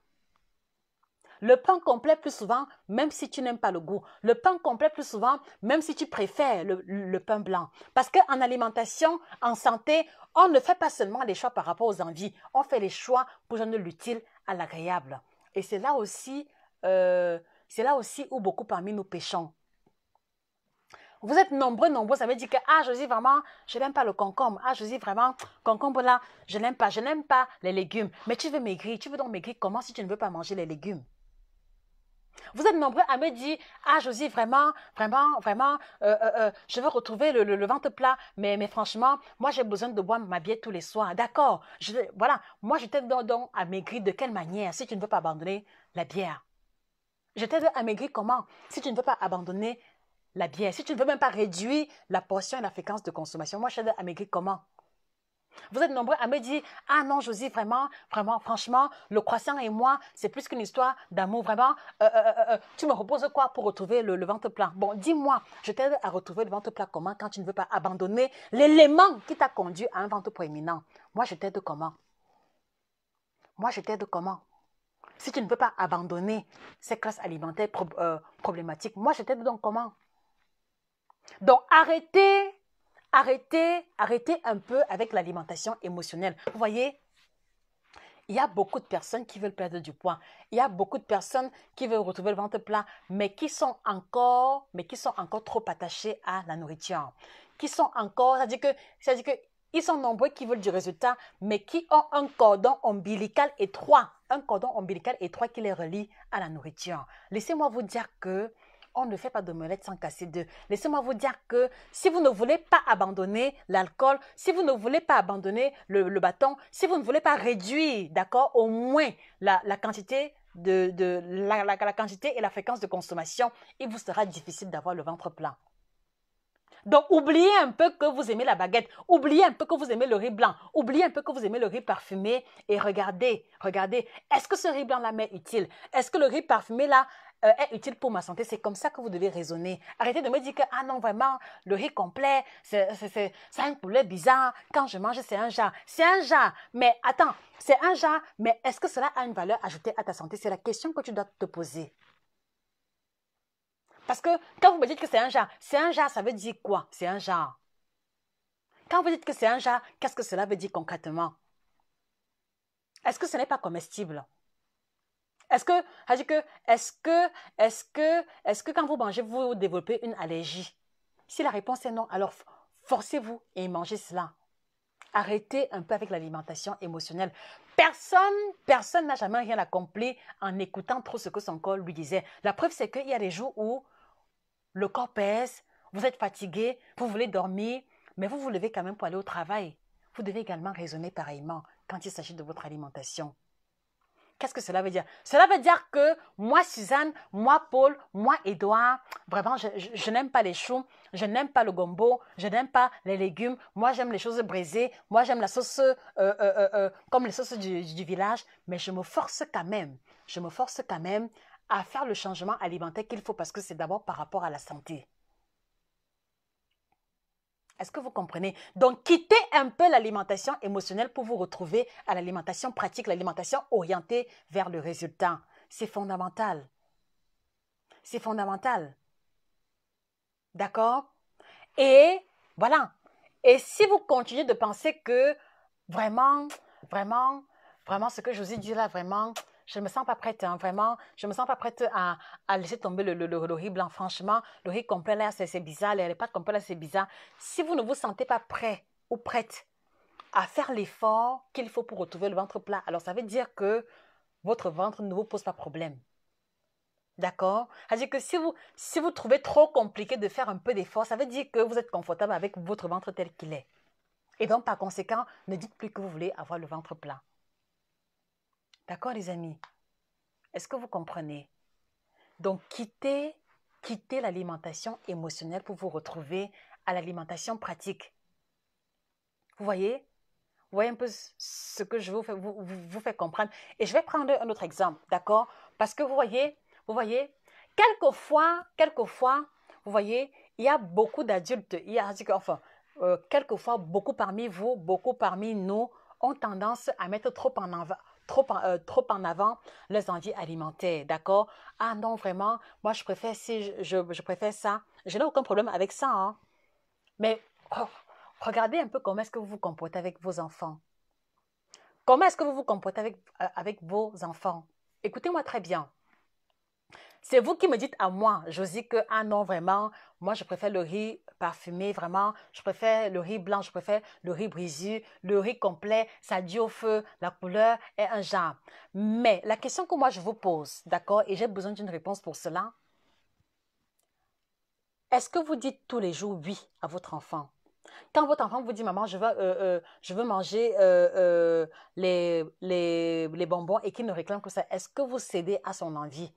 Le pain complet plus souvent, même si tu n'aimes pas le goût. Le pain complet plus souvent, même si tu préfères le pain blanc. Parce qu'en alimentation, en santé, on ne fait pas seulement les choix par rapport aux envies. On fait les choix pour joindre l'utile à l'agréable. Et c'est là aussi où beaucoup parmi nous péchons. Vous êtes nombreux, ça veut dire que, ah, Josie, vraiment, je n'aime pas le concombre. Ah, Josie, vraiment, concombre là, je n'aime pas les légumes. Mais tu veux maigrir, tu veux donc maigrir comment si tu ne veux pas manger les légumes? Vous êtes nombreux à me dire, ah Josie, vraiment, je veux retrouver le ventre plat, mais franchement, moi j'ai besoin de boire ma bière tous les soirs. D'accord, voilà, moi je t'aide donc à maigrir de quelle manière si tu ne veux pas abandonner la bière? Je t'aide à maigrir comment si tu ne veux pas abandonner la bière? Si tu ne veux même pas réduire la portion et la fréquence de consommation, moi je t'aide à maigrir comment? Vous êtes nombreux à me dire, ah non, Josie, vraiment, franchement, le croissant et moi, c'est plus qu'une histoire d'amour, vraiment. Tu me reposes quoi pour retrouver le ventre plat? Bon, dis-moi, je t'aide à retrouver le ventre plat comment quand tu ne veux pas abandonner l'élément qui t'a conduit à un ventre proéminent? Moi, je t'aide comment? Moi, je t'aide comment? Si tu ne peux pas abandonner ces classes alimentaires problématiques, moi, je t'aide donc comment? Donc, arrêtez un peu avec l'alimentation émotionnelle. Vous voyez, il y a beaucoup de personnes qui veulent perdre du poids. Il y a beaucoup de personnes qui veulent retrouver le ventre plat, mais qui sont encore trop attachées à la nourriture. C'est-à-dire que ils sont nombreux qui veulent du résultat, mais qui ont un cordon ombilical étroit qui les relie à la nourriture. Laissez-moi vous dire que on ne fait pas d'omelette sans casser d'œufs. Laissez-moi vous dire que si vous ne voulez pas abandonner l'alcool, si vous ne voulez pas abandonner le bâton, si vous ne voulez pas réduire, d'accord, au moins la quantité la quantité et la fréquence de consommation, il vous sera difficile d'avoir le ventre plein. Donc, oubliez un peu que vous aimez la baguette, oubliez un peu que vous aimez le riz blanc, oubliez un peu que vous aimez le riz parfumé et regardez, est-ce que ce riz blanc-là m'est utile? Est-ce que le riz parfumé-là est utile pour ma santé? C'est comme ça que vous devez raisonner. Arrêtez de me dire que, ah non, vraiment, le riz complet, ça a une couleur bizarre. Quand je mange, c'est un jar. C'est un jar, mais attends, c'est un jar, mais est-ce que cela a une valeur ajoutée à ta santé? C'est la question que tu dois te poser. Parce que quand vous me dites que c'est un jar, ça veut dire quoi? C'est un jar. Quand vous dites que c'est un jar, qu'est-ce que cela veut dire concrètement? Est-ce que ce n'est pas comestible? Est-ce que quand vous mangez, vous développez une allergie? Si la réponse est non, alors forcez-vous et mangez cela. Arrêtez un peu avec l'alimentation émotionnelle. Personne n'a jamais rien accompli en écoutant trop ce que son corps lui disait. La preuve, c'est qu'il y a des jours où le corps pèse, vous êtes fatigué, vous voulez dormir, mais vous vous levez quand même pour aller au travail. Vous devez également raisonner pareillement quand il s'agit de votre alimentation. Qu'est-ce que cela veut dire? Cela veut dire que moi, Suzanne, moi, Paul, moi, Edouard, vraiment, je n'aime pas les choux, je n'aime pas le gombo, je n'aime pas les légumes. Moi, j'aime les choses braisées. Moi, j'aime la sauce comme les sauces du village. Mais je me force quand même à faire le changement alimentaire qu'il faut parce que c'est d'abord par rapport à la santé. Est-ce que vous comprenez? Donc, quittez un peu l'alimentation émotionnelle pour vous retrouver à l'alimentation pratique, l'alimentation orientée vers le résultat. C'est fondamental. C'est fondamental. D'accord? Et voilà. Et si vous continuez de penser que vraiment, ce que je vous ai dit là, vraiment, je ne me sens pas prête, hein, vraiment, je ne me sens pas prête à laisser tomber le riz blanc. Franchement, le riz complet, là, c'est bizarre, les pâtes complètes, là, c'est bizarre. Si vous ne vous sentez pas prêt ou prête à faire l'effort qu'il faut pour retrouver le ventre plat, alors ça veut dire que votre ventre ne vous pose pas problème. D'accord? C'est-à-dire que si vous trouvez trop compliqué de faire un peu d'effort, ça veut dire que vous êtes confortable avec votre ventre tel qu'il est. Et donc, par conséquent, ne dites plus que vous voulez avoir le ventre plat. D'accord, les amis? Est-ce que vous comprenez? Donc, quittez l'alimentation émotionnelle pour vous retrouver à l'alimentation pratique. Vous voyez? Vous voyez un peu ce que je vous fais comprendre. Et je vais prendre un autre exemple, d'accord? Parce que vous voyez, quelquefois, vous voyez, il y a beaucoup d'adultes, quelquefois, beaucoup parmi vous, beaucoup parmi nous ont tendance à mettre trop en avant les envies alimentaires, d'accord? Ah non, vraiment, moi je préfère je préfère ça. Je n'ai aucun problème avec ça, hein. Mais regardez un peu comment est-ce que vous vous comportez avec vos enfants. Comment est-ce que vous vous comportez avec vos enfants? Écoutez-moi très bien. C'est vous qui me dites à moi, Josie, que ah non, vraiment, moi je préfère le riz parfumé, vraiment, je préfère le riz blanc, je préfère le riz brisé, le riz complet, ça dit au feu, la couleur est un genre. Mais la question que moi je vous pose, d'accord, et j'ai besoin d'une réponse pour cela, est-ce que vous dites tous les jours oui à votre enfant? Quand votre enfant vous dit, maman, je veux manger les bonbons et qu'il ne réclame que ça, est-ce que vous cédez à son envie?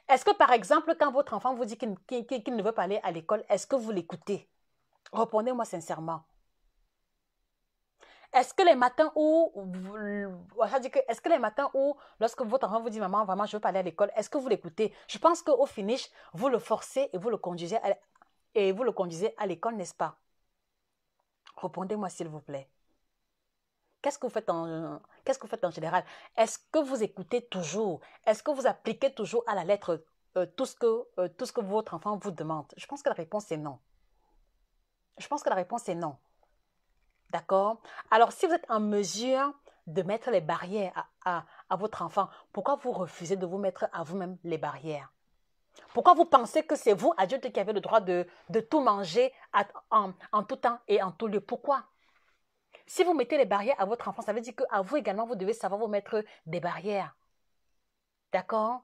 Est-ce que, par exemple, quand votre enfant vous dit qu'il ne veut pas aller à l'école, est-ce que vous l'écoutez? Répondez-moi sincèrement. Est-ce que les matins est-ce que les matins où, lorsque votre enfant vous dit, maman, vraiment, je veux pas aller à l'école, est-ce que vous l'écoutez? Je pense qu'au finish, vous le forcez et vous le conduisez à l'école, n'est-ce pas? Répondez-moi s'il vous plaît. Qu'est-ce que vous faites en général? Est-ce que vous écoutez toujours? Est-ce que vous appliquez toujours à la lettre tout ce que votre enfant vous demande? Je pense que la réponse est non. Je pense que la réponse est non. D'accord? Alors, si vous êtes en mesure de mettre les barrières à votre enfant, pourquoi vous refusez de vous mettre à vous-même les barrières? Pourquoi vous pensez que c'est vous, adulte, qui avez le droit de tout manger en tout temps et en tout lieu? Pourquoi? Si vous mettez les barrières à votre enfant, ça veut dire qu'à vous également, vous devez savoir vous mettre des barrières. D'accord?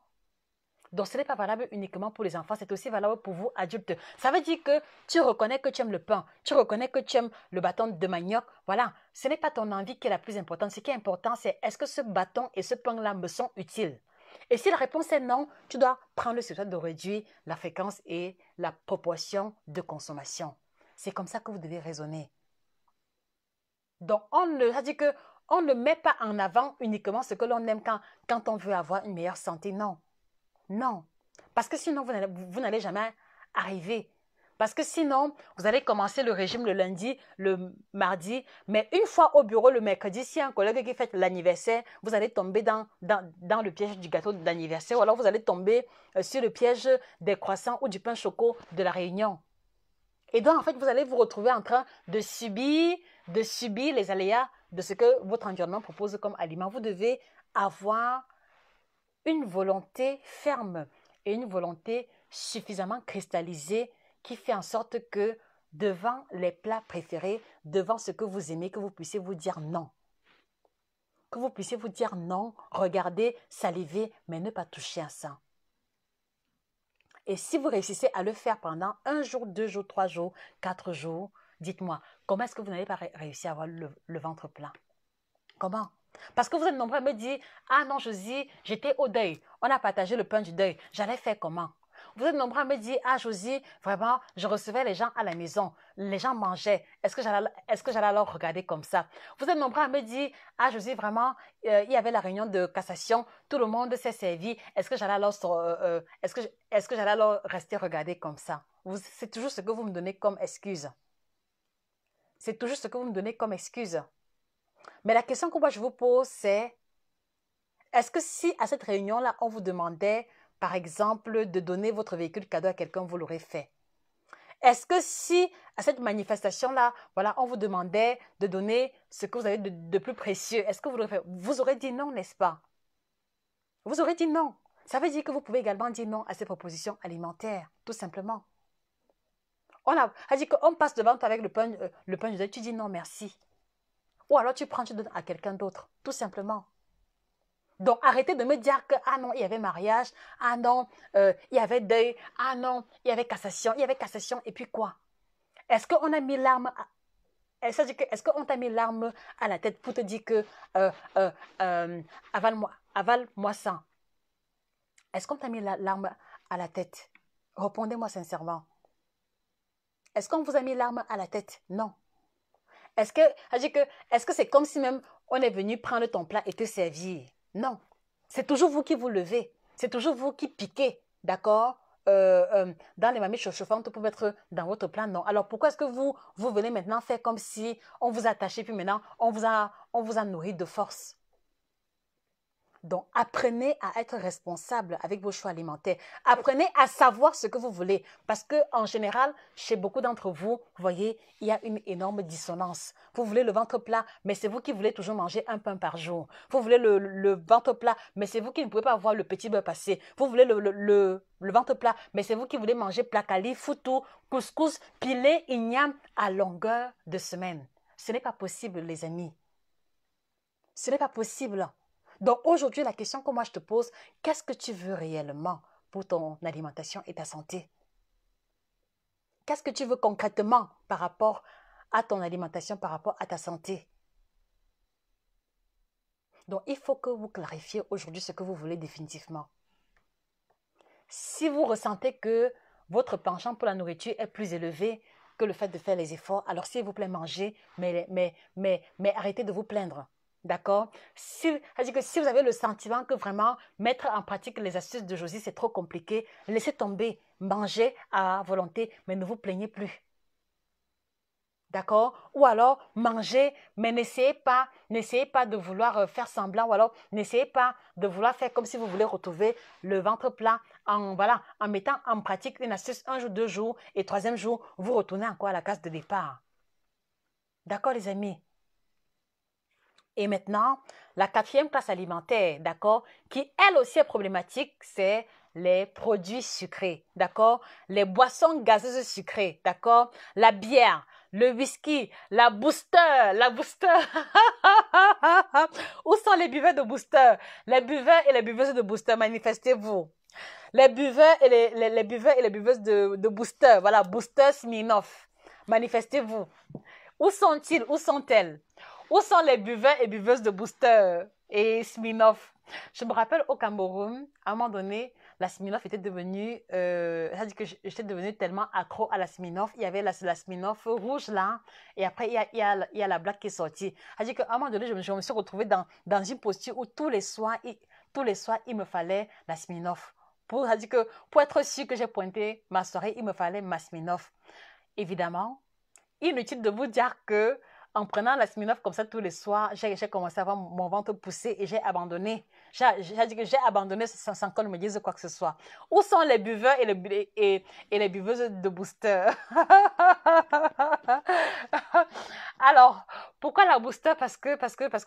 Donc, ce n'est pas valable uniquement pour les enfants, c'est aussi valable pour vous, adultes. Ça veut dire que tu reconnais que tu aimes le pain, tu reconnais que tu aimes le bâton de manioc. Voilà, ce n'est pas ton envie qui est la plus importante. Ce qui est important, c'est est-ce que ce bâton et ce pain-là me sont utiles? Et si la réponse est non, tu dois prendre le temps de réduire la fréquence et la proportion de consommation. C'est comme ça que vous devez raisonner. Donc, ça dit que on ne met pas en avant uniquement ce que l'on aime quand on veut avoir une meilleure santé. Non. Non. Parce que sinon, vous n'allez jamais arriver. Parce que sinon, vous allez commencer le régime le lundi, le mardi, mais une fois au bureau le mercredi, s'il y a un collègue qui fête l'anniversaire, vous allez tomber dans le piège du gâteau d'anniversaire, ou alors vous allez tomber sur le piège des croissants ou du pain choco de la réunion. Et donc, en fait, vous allez vous retrouver en train de subir les aléas de ce que votre environnement propose comme aliment. Vous devez avoir une volonté ferme et une volonté suffisamment cristallisée qui fait en sorte que devant les plats préférés, devant ce que vous aimez, que vous puissiez vous dire non. Que vous puissiez vous dire non, regarder, saliver, mais ne pas toucher à ça. Et si vous réussissez à le faire pendant 1 jour, 2 jours, 3 jours, 4 jours, dites-moi, comment est-ce que vous n'allez pas réussir à avoir le ventre plein? Comment? Parce que vous êtes nombreux à me dire, ah non, Josie, j'étais au deuil. On a partagé le pain du deuil. J'allais faire comment? Vous êtes nombreux à me dire, ah Josie, vraiment, je recevais les gens à la maison. Les gens mangeaient. Est-ce que j'allais alors regarder comme ça? Vous êtes nombreux à me dire, ah Josie, vraiment, il y avait la réunion de cassation. Tout le monde s'est servi. Est-ce que j'allais alors, est-ce que j'allais alors rester regarder comme ça? C'est toujours ce que vous me donnez comme excuse. C'est toujours ce que vous me donnez comme excuse. Mais la question que moi je vous pose, c'est est-ce que si à cette réunion-là, on vous demandait, par exemple, de donner votre véhicule cadeau à quelqu'un, vous l'aurez fait? Est-ce que si à cette manifestation-là, voilà, on vous demandait de donner ce que vous avez de plus précieux, est-ce que vous l'aurez fait? Vous aurez dit non, n'est-ce pas? Vous aurez dit non. Ça veut dire que vous pouvez également dire non à ces propositions alimentaires, tout simplement. On dit qu'on passe devant toi avec le pain du deuil, tu dis non, merci. Ou alors tu prends, tu donnes à quelqu'un d'autre, tout simplement. Donc, arrêtez de me dire que, ah non, il y avait mariage, ah non, il y avait deuil, ah non, il y avait cassation, et puis quoi? Est-ce qu'on a mis l'arme est-ce qu'on t'a mis l'arme à la tête pour te dire que avale-moi ça? Est-ce qu'on t'a mis l'arme à la tête? Répondez-moi sincèrement. Est-ce qu'on vous a mis l'arme à la tête? Non. Est-ce que c'est comme si même on est venu prendre ton plat et te servir? Non. C'est toujours vous qui vous levez. C'est toujours vous qui piquez, d'accord? Dans les marmites chauffantes pour mettre dans votre plat, non. Alors pourquoi est-ce que vous venez maintenant faire comme si on vous a attaché, puis maintenant on vous a nourri de force? Donc, apprenez à être responsable avec vos choix alimentaires. Apprenez à savoir ce que vous voulez. Parce qu'en général, chez beaucoup d'entre vous, vous voyez, il y a une énorme dissonance. Vous voulez le ventre plat, mais c'est vous qui voulez toujours manger un pain par jour. Vous voulez le ventre plat, mais c'est vous qui ne pouvez pas avoir le petit beurre passé. Vous voulez le ventre plat, mais c'est vous qui voulez manger placali, foutou, couscous, pilé, igname à longueur de semaine. Ce n'est pas possible, les amis. Ce n'est pas possible. Donc aujourd'hui, la question que moi je te pose, qu'est-ce que tu veux réellement pour ton alimentation et ta santé? Qu'est-ce que tu veux concrètement par rapport à ton alimentation, par rapport à ta santé? Donc il faut que vous clarifiez aujourd'hui ce que vous voulez définitivement. Si vous ressentez que votre penchant pour la nourriture est plus élevé que le fait de faire les efforts, alors s'il vous plaît, mangez, mais arrêtez de vous plaindre. D'accord? C'est-à-dire que si vous avez le sentiment que vraiment mettre en pratique les astuces de Josie, c'est trop compliqué, laissez tomber, mangez à volonté, mais ne vous plaignez plus. D'accord? Ou alors, mangez, mais n'essayez pas de vouloir faire semblant, ou alors n'essayez pas de vouloir faire comme si vous voulez retrouver le ventre plat en mettant en pratique une astuce un jour, 2 jours, et 3e jour, vous retournez encore à la case de départ. D'accord, les amis? Et maintenant, la 4e classe alimentaire, d'accord, qui elle aussi est problématique, c'est les produits sucrés, d'accord, les boissons gazeuses sucrées, d'accord, la bière, le whisky, la booster. Où sont les buveurs de booster? Les buveurs et les buveuses de booster, manifestez-vous. Les buveurs et les buveurs et les buveuses de booster, voilà, booster Smirnoff, manifestez-vous. Où sont-ils? Où sont-elles? Où sont les buveurs et buveuses de Booster et Smirnoff? Je me rappelle au Cameroun, à un moment donné, la Smirnoff était devenue, c'est-à-dire que j'étais devenue tellement accro à la Smirnoff. Il y avait la Smirnoff rouge là, et après il y a la black qui est sortie. C'est-à-dire qu'à un moment donné, je me suis retrouvée dans une posture où tous les soirs, il me fallait la Smirnoff. Pour être sûr que j'ai pointé ma soirée, il me fallait ma Smirnoff. Évidemment, inutile de vous dire que en prenant la Smirnoff comme ça tous les soirs, j'ai commencé à voir mon ventre pousser et j'ai abandonné. J'ai dit que j'ai abandonné sans qu'on me dise quoi que ce soit. Où sont les buveurs et les buveuses de Booster? Alors, pourquoi la Booster? Parce que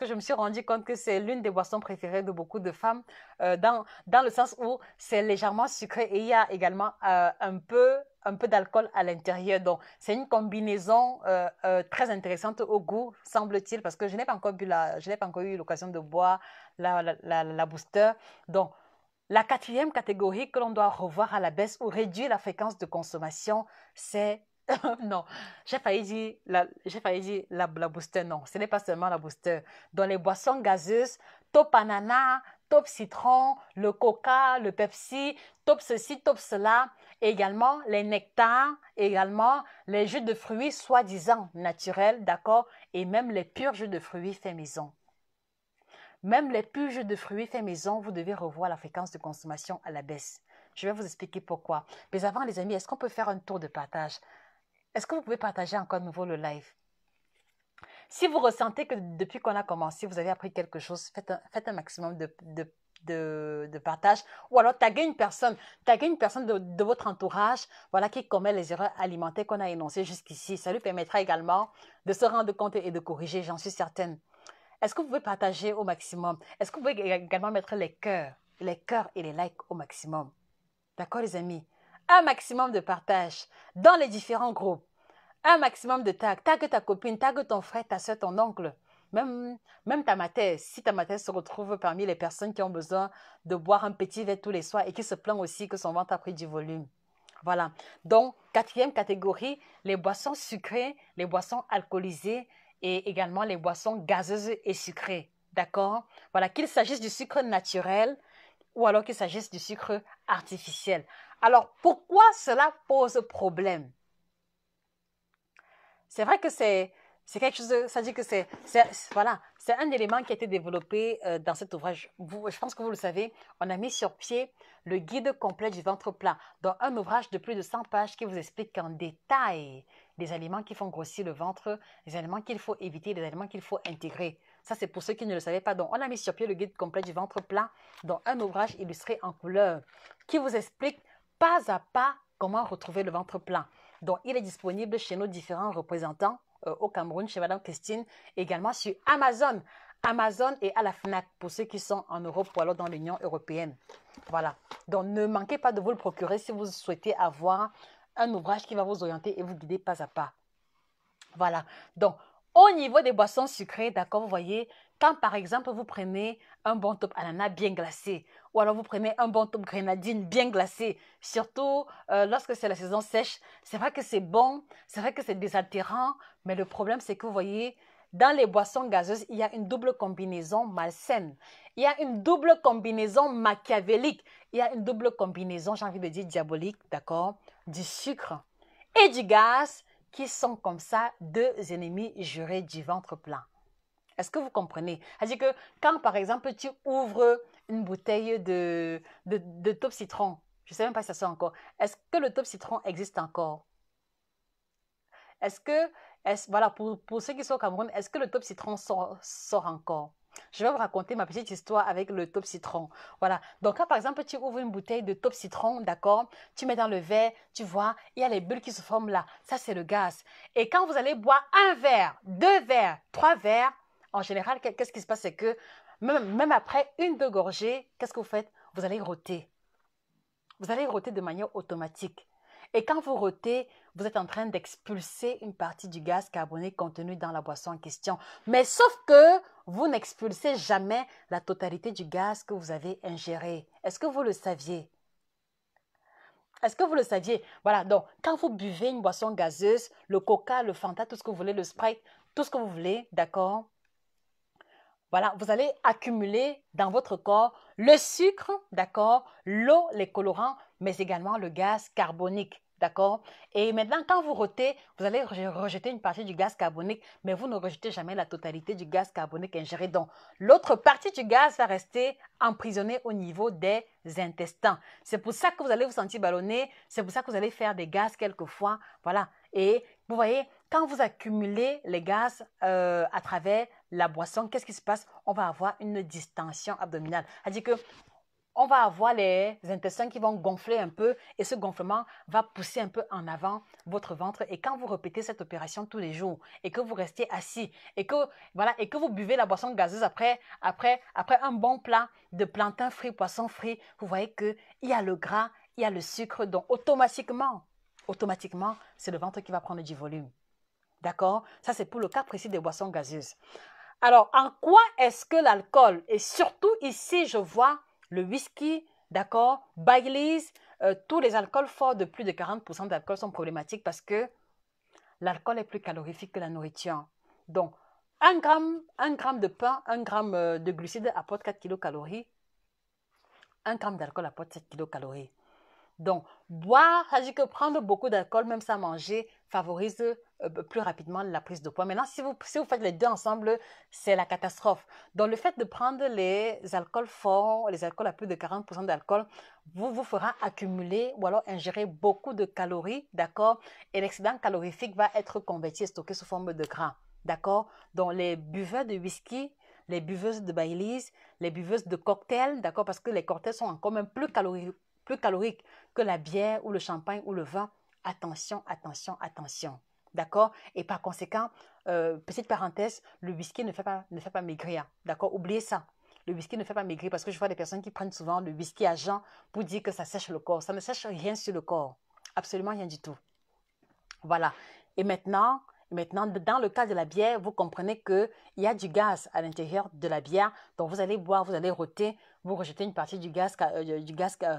je me suis rendu compte que c'est l'une des boissons préférées de beaucoup de femmes, dans le sens où c'est légèrement sucré et il y a également un peu d'alcool à l'intérieur. Donc, c'est une combinaison très intéressante au goût, semble-t-il, parce que je n'ai pas encore eu l'occasion de boire la Booster. Donc, la 4e catégorie que l'on doit revoir à la baisse ou réduire la fréquence de consommation, c'est non, j'ai failli dire la Booster. Non, ce n'est pas seulement la Booster. Dans les boissons gazeuses, top ananas, top citron, le coca, le Pepsi, top ceci, top cela, et également les nectars, également les jus de fruits soi-disant naturels, d'accord, et même les purs jus de fruits faits maison. Même les purs jus de fruits faits maison, vous devez revoir la fréquence de consommation à la baisse. Je vais vous expliquer pourquoi. Mais avant, les amis, est-ce qu'on peut faire un tour de partage? Est-ce que vous pouvez partager encore de nouveau le live? Si vous ressentez que depuis qu'on a commencé, vous avez appris quelque chose, faites un maximum de partage, ou alors taguez une personne de votre entourage, voilà, qui commet les erreurs alimentaires qu'on a énoncées jusqu'ici. Ça lui permettra également de se rendre compte et de corriger, j'en suis certaine. Est-ce que vous pouvez partager au maximum? Est-ce que vous pouvez également mettre les cœurs? les cœurs et les likes au maximum. D'accord, les amis? Un maximum de partage dans les différents groupes. Un maximum de tag. Tag ta copine, tag ton frère, ta soeur, ton oncle. Même ta mater. Si ta mater se retrouve parmi les personnes qui ont besoin de boire un petit verre tous les soirs et qui se plaint aussi que son ventre a pris du volume. Voilà. Donc, quatrième catégorie, les boissons sucrées, les boissons alcoolisées et également les boissons gazeuses et sucrées. D'accord? Voilà, qu'il s'agisse du sucre naturel ou alors qu'il s'agisse du sucre artificiel. Alors, pourquoi cela pose problème? C'est vrai que c'est quelque chose, ça dit que voilà, c'est un élément qui a été développé dans cet ouvrage. Je pense que vous le savez, on a mis sur pied le guide complet du ventre plat, dans un ouvrage de plus de 100 pages qui vous explique en détail les aliments qui font grossir le ventre, les aliments qu'il faut éviter, les aliments qu'il faut intégrer. Ça, c'est pour ceux qui ne le savaient pas. Donc, on a mis sur pied le guide complet du ventre plat dans un ouvrage illustré en couleur qui vous explique pas à pas comment retrouver le ventre plat. Donc, il est disponible chez nos différents représentants au Cameroun, chez Madame Christine, également sur Amazon. Amazon et à la FNAC pour ceux qui sont en Europe ou alors dans l'Union européenne. Voilà. Donc, ne manquez pas de vous le procurer si vous souhaitez avoir un ouvrage qui va vous orienter et vous guider pas à pas. Voilà. Donc, au niveau des boissons sucrées, d'accord, vous voyez, quand par exemple vous prenez un bon top ananas bien glacé, ou alors vous prenez un bon top grenadine bien glacé, surtout lorsque c'est la saison sèche, c'est vrai que c'est bon, c'est vrai que c'est désaltérant, mais le problème c'est que vous voyez, dans les boissons gazeuses, il y a une double combinaison malsaine, il y a une double combinaison machiavélique, il y a une double combinaison, j'ai envie de dire diabolique, d'accord, du sucre et du gaz, qui sont comme ça deux ennemis jurés du ventre plein. Est-ce que vous comprenez? C'est-à-dire que quand, par exemple, tu ouvres une bouteille de top citron, je ne sais même pas si ça sort encore, est-ce que le top citron existe encore? Est-ce que, voilà, pour ceux qui sont au Cameroun, est-ce que le top citron sort encore? Je vais vous raconter ma petite histoire avec le top citron. Voilà. Donc, quand par exemple, tu ouvres une bouteille de top citron, d'accord, tu mets dans le verre, tu vois, il y a les bulles qui se forment là. Ça, c'est le gaz. Et quand vous allez boire un verre, deux verres, trois verres, en général, qu'est-ce qui se passe? C'est que même après une, deux gorgées, qu'est-ce que vous faites? Vous allez rôter. Vous allez rôter de manière automatique. Et quand vous rôtez, vous êtes en train d'expulser une partie du gaz carbonique contenu dans la boisson en question. Mais sauf que vous n'expulsez jamais la totalité du gaz que vous avez ingéré. Est-ce que vous le saviez? Est-ce que vous le saviez? Voilà, donc quand vous buvez une boisson gazeuse, le coca, le Fanta, tout ce que vous voulez, le Sprite, tout ce que vous voulez, d'accord? Voilà, vous allez accumuler dans votre corps le sucre, d'accord, l'eau, les colorants, mais également le gaz carbonique, d'accord? Et maintenant, quand vous rôtez, vous allez rejeter une partie du gaz carbonique, mais vous ne rejetez jamais la totalité du gaz carbonique ingéré. Donc, l'autre partie du gaz va rester emprisonnée au niveau des intestins. C'est pour ça que vous allez vous sentir ballonné, c'est pour ça que vous allez faire des gaz quelquefois, voilà. Et vous voyez, quand vous accumulez les gaz à travers la boisson, qu'est-ce qui se passe? On va avoir une distension abdominale. C'est-à-dire que on va avoir les intestins qui vont gonfler un peu et ce gonflement va pousser un peu en avant votre ventre. Et quand vous répétez cette opération tous les jours et que vous restez assis et que, voilà, et que vous buvez la boisson gazeuse après un bon plat de plantain frit, poisson frit, vous voyez qu'il y a le gras, il y a le sucre, donc automatiquement, c'est le ventre qui va prendre du volume. D'accord? Ça, c'est pour le cas précis des boissons gazeuses. Alors, en quoi est-ce que l'alcool, et surtout ici, je vois le whisky, d'accord, Baileys, tous les alcools forts de plus de 40% d'alcool sont problématiques parce que l'alcool est plus calorifique que la nourriture. Donc, un gramme de pain, un gramme de glucides apporte 4 kilocalories. Un gramme d'alcool apporte 7 kilocalories. Donc, boire, ça dit que prendre beaucoup d'alcool, même sans manger, favorise plus rapidement la prise de poids. Maintenant, si vous faites les deux ensemble, c'est la catastrophe. Donc, le fait de prendre les alcools forts, les alcools à plus de 40% d'alcool, vous fera accumuler ou alors ingérer beaucoup de calories, d'accord? Et l'excédent calorifique va être converti et stocké sous forme de gras, d'accord? Donc, les buveurs de whisky, les buveuses de Baileys, les buveuses de cocktails, d'accord? Parce que les cocktails sont encore même plus calorique que la bière ou le champagne ou le vin. Attention, attention, attention. D'accord? Et par conséquent, petite parenthèse, le whisky ne fait pas maigrir. D'accord? Oubliez ça. le whisky ne fait pas maigrir parce que je vois des personnes qui prennent souvent le whisky à jeun pour dire que ça sèche le corps. Ça ne sèche rien sur le corps. Absolument rien du tout. Voilà. Et maintenant, dans le cas de la bière, vous comprenez qu'il y a du gaz à l'intérieur de la bière. Donc, vous allez boire, vous allez rôter, vous rejetez une partie du gaz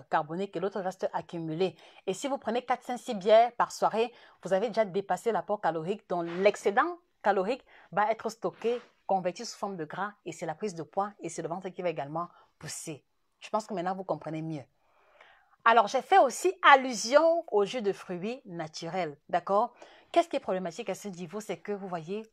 carbonique et l'autre reste accumulé. Et si vous prenez 4, 5, 6 bières par soirée, vous avez déjà dépassé l'apport calorique. Donc, l'excédent calorique va être stocké, converti sous forme de gras et c'est la prise de poids et c'est le ventre qui va également pousser. Je pense que maintenant, vous comprenez mieux. Alors, j'ai fait aussi allusion au jus de fruits naturels, d'accord? Qu'est-ce qui est problématique à ce niveau? C'est que, vous voyez,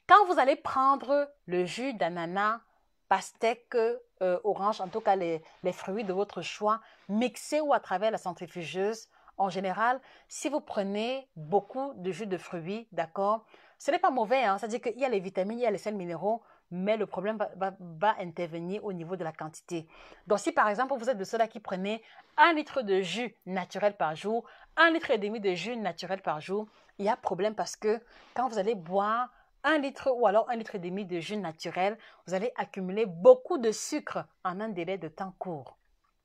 quand vous allez prendre le jus d'ananas, pastèque, orange, en tout cas les fruits de votre choix, mixés ou à travers la centrifugeuse, en général, si vous prenez beaucoup de jus de fruits, d'accord, ce n'est pas mauvais, hein? C'est-à-dire qu'il y a les vitamines, il y a les sels minéraux, mais le problème va intervenir au niveau de la quantité. Donc, si par exemple, vous êtes de ceux-là qui prenaient 1 litre de jus naturel par jour, 1,5 litre de jus naturel par jour, il y a problème parce que quand vous allez boire 1 litre ou alors 1,5 litre de jus naturel, vous allez accumuler beaucoup de sucre en un délai de temps court.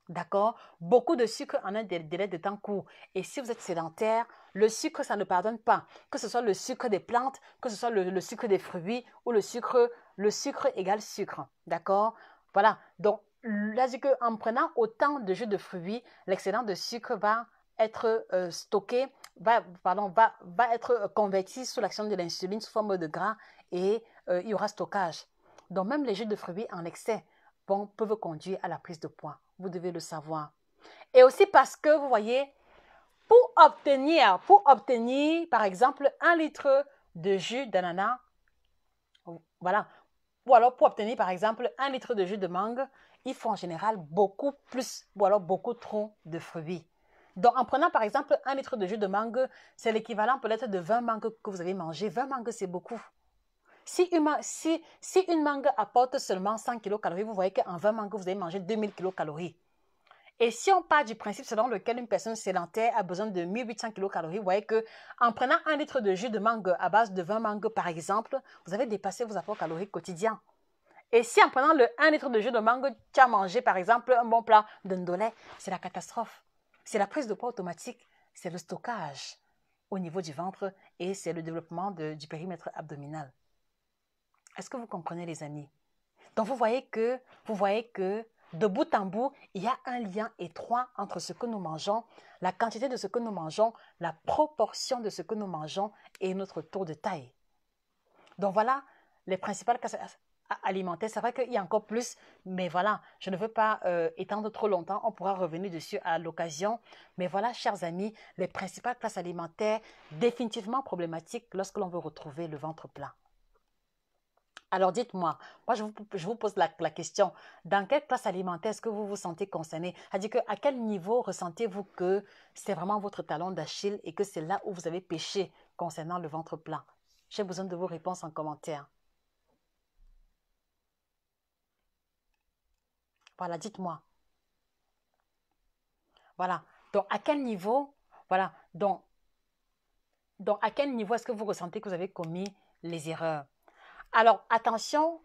D'accord? Beaucoup de sucre en un délai de temps court. Et si vous êtes sédentaire, le sucre, ça ne pardonne pas. Que ce soit le sucre des plantes, que ce soit le sucre des fruits ou le sucre égale sucre. D'accord? Voilà. Donc, là, c'est qu'en prenant autant de jus de fruits, l'excédent de sucre va être stocké, va être converti sous l'action de l'insuline sous forme de gras et il y aura stockage. Donc, même les jus de fruits en excès peuvent conduire à la prise de poids. Vous devez le savoir. Et aussi parce que, vous voyez, pour obtenir, par exemple, 1 litre de jus d'ananas, voilà, ou alors pour obtenir, par exemple, 1 litre de jus de mangue, il faut en général beaucoup plus, ou alors beaucoup trop de fruits. Donc, en prenant, par exemple, 1 litre de jus de mangue, c'est l'équivalent peut-être de 20 mangues que vous avez mangées. 20 mangues, c'est beaucoup. Si une mangue apporte seulement 100 kilocalories, vous voyez qu'en 20 mangues, vous avez mangé 2000 kilocalories. Et si on part du principe selon lequel une personne sédentaire a besoin de 1800 kilocalories, vous voyez qu'en prenant 1 litre de jus de mangue à base de 20 mangues, par exemple, vous avez dépassé vos apports caloriques quotidiens. Et si en prenant le 1 litre de jus de mangue, tu as mangé, par exemple, un bon plat de ndolé, c'est la catastrophe. C'est la prise de poids automatique, c'est le stockage au niveau du ventre et c'est le développement du périmètre abdominal. Est-ce que vous comprenez, les amis? Donc, vous voyez que de bout en bout, il y a un lien étroit entre ce que nous mangeons, la quantité de ce que nous mangeons, la proportion de ce que nous mangeons et notre tour de taille. Donc, voilà les principales classes alimentaires. C'est vrai qu'il y a encore plus, mais voilà, je ne veux pas étendre trop longtemps. On pourra revenir dessus à l'occasion. Mais voilà, chers amis, les principales classes alimentaires définitivement problématiques lorsque l'on veut retrouver le ventre plat. Alors dites-moi, moi je vous pose la question, dans quelle classe alimentaire est-ce que vous vous sentez concerné? C'est-à-dire qu'à quel niveau ressentez-vous que c'est vraiment votre talon d'Achille et que c'est là où vous avez péché concernant le ventre plat? J'ai besoin de vos réponses en commentaire. Voilà, dites-moi. Voilà, donc à quel niveau, voilà, donc à quel niveau est-ce que vous ressentez que vous avez commis les erreurs? Alors, attention,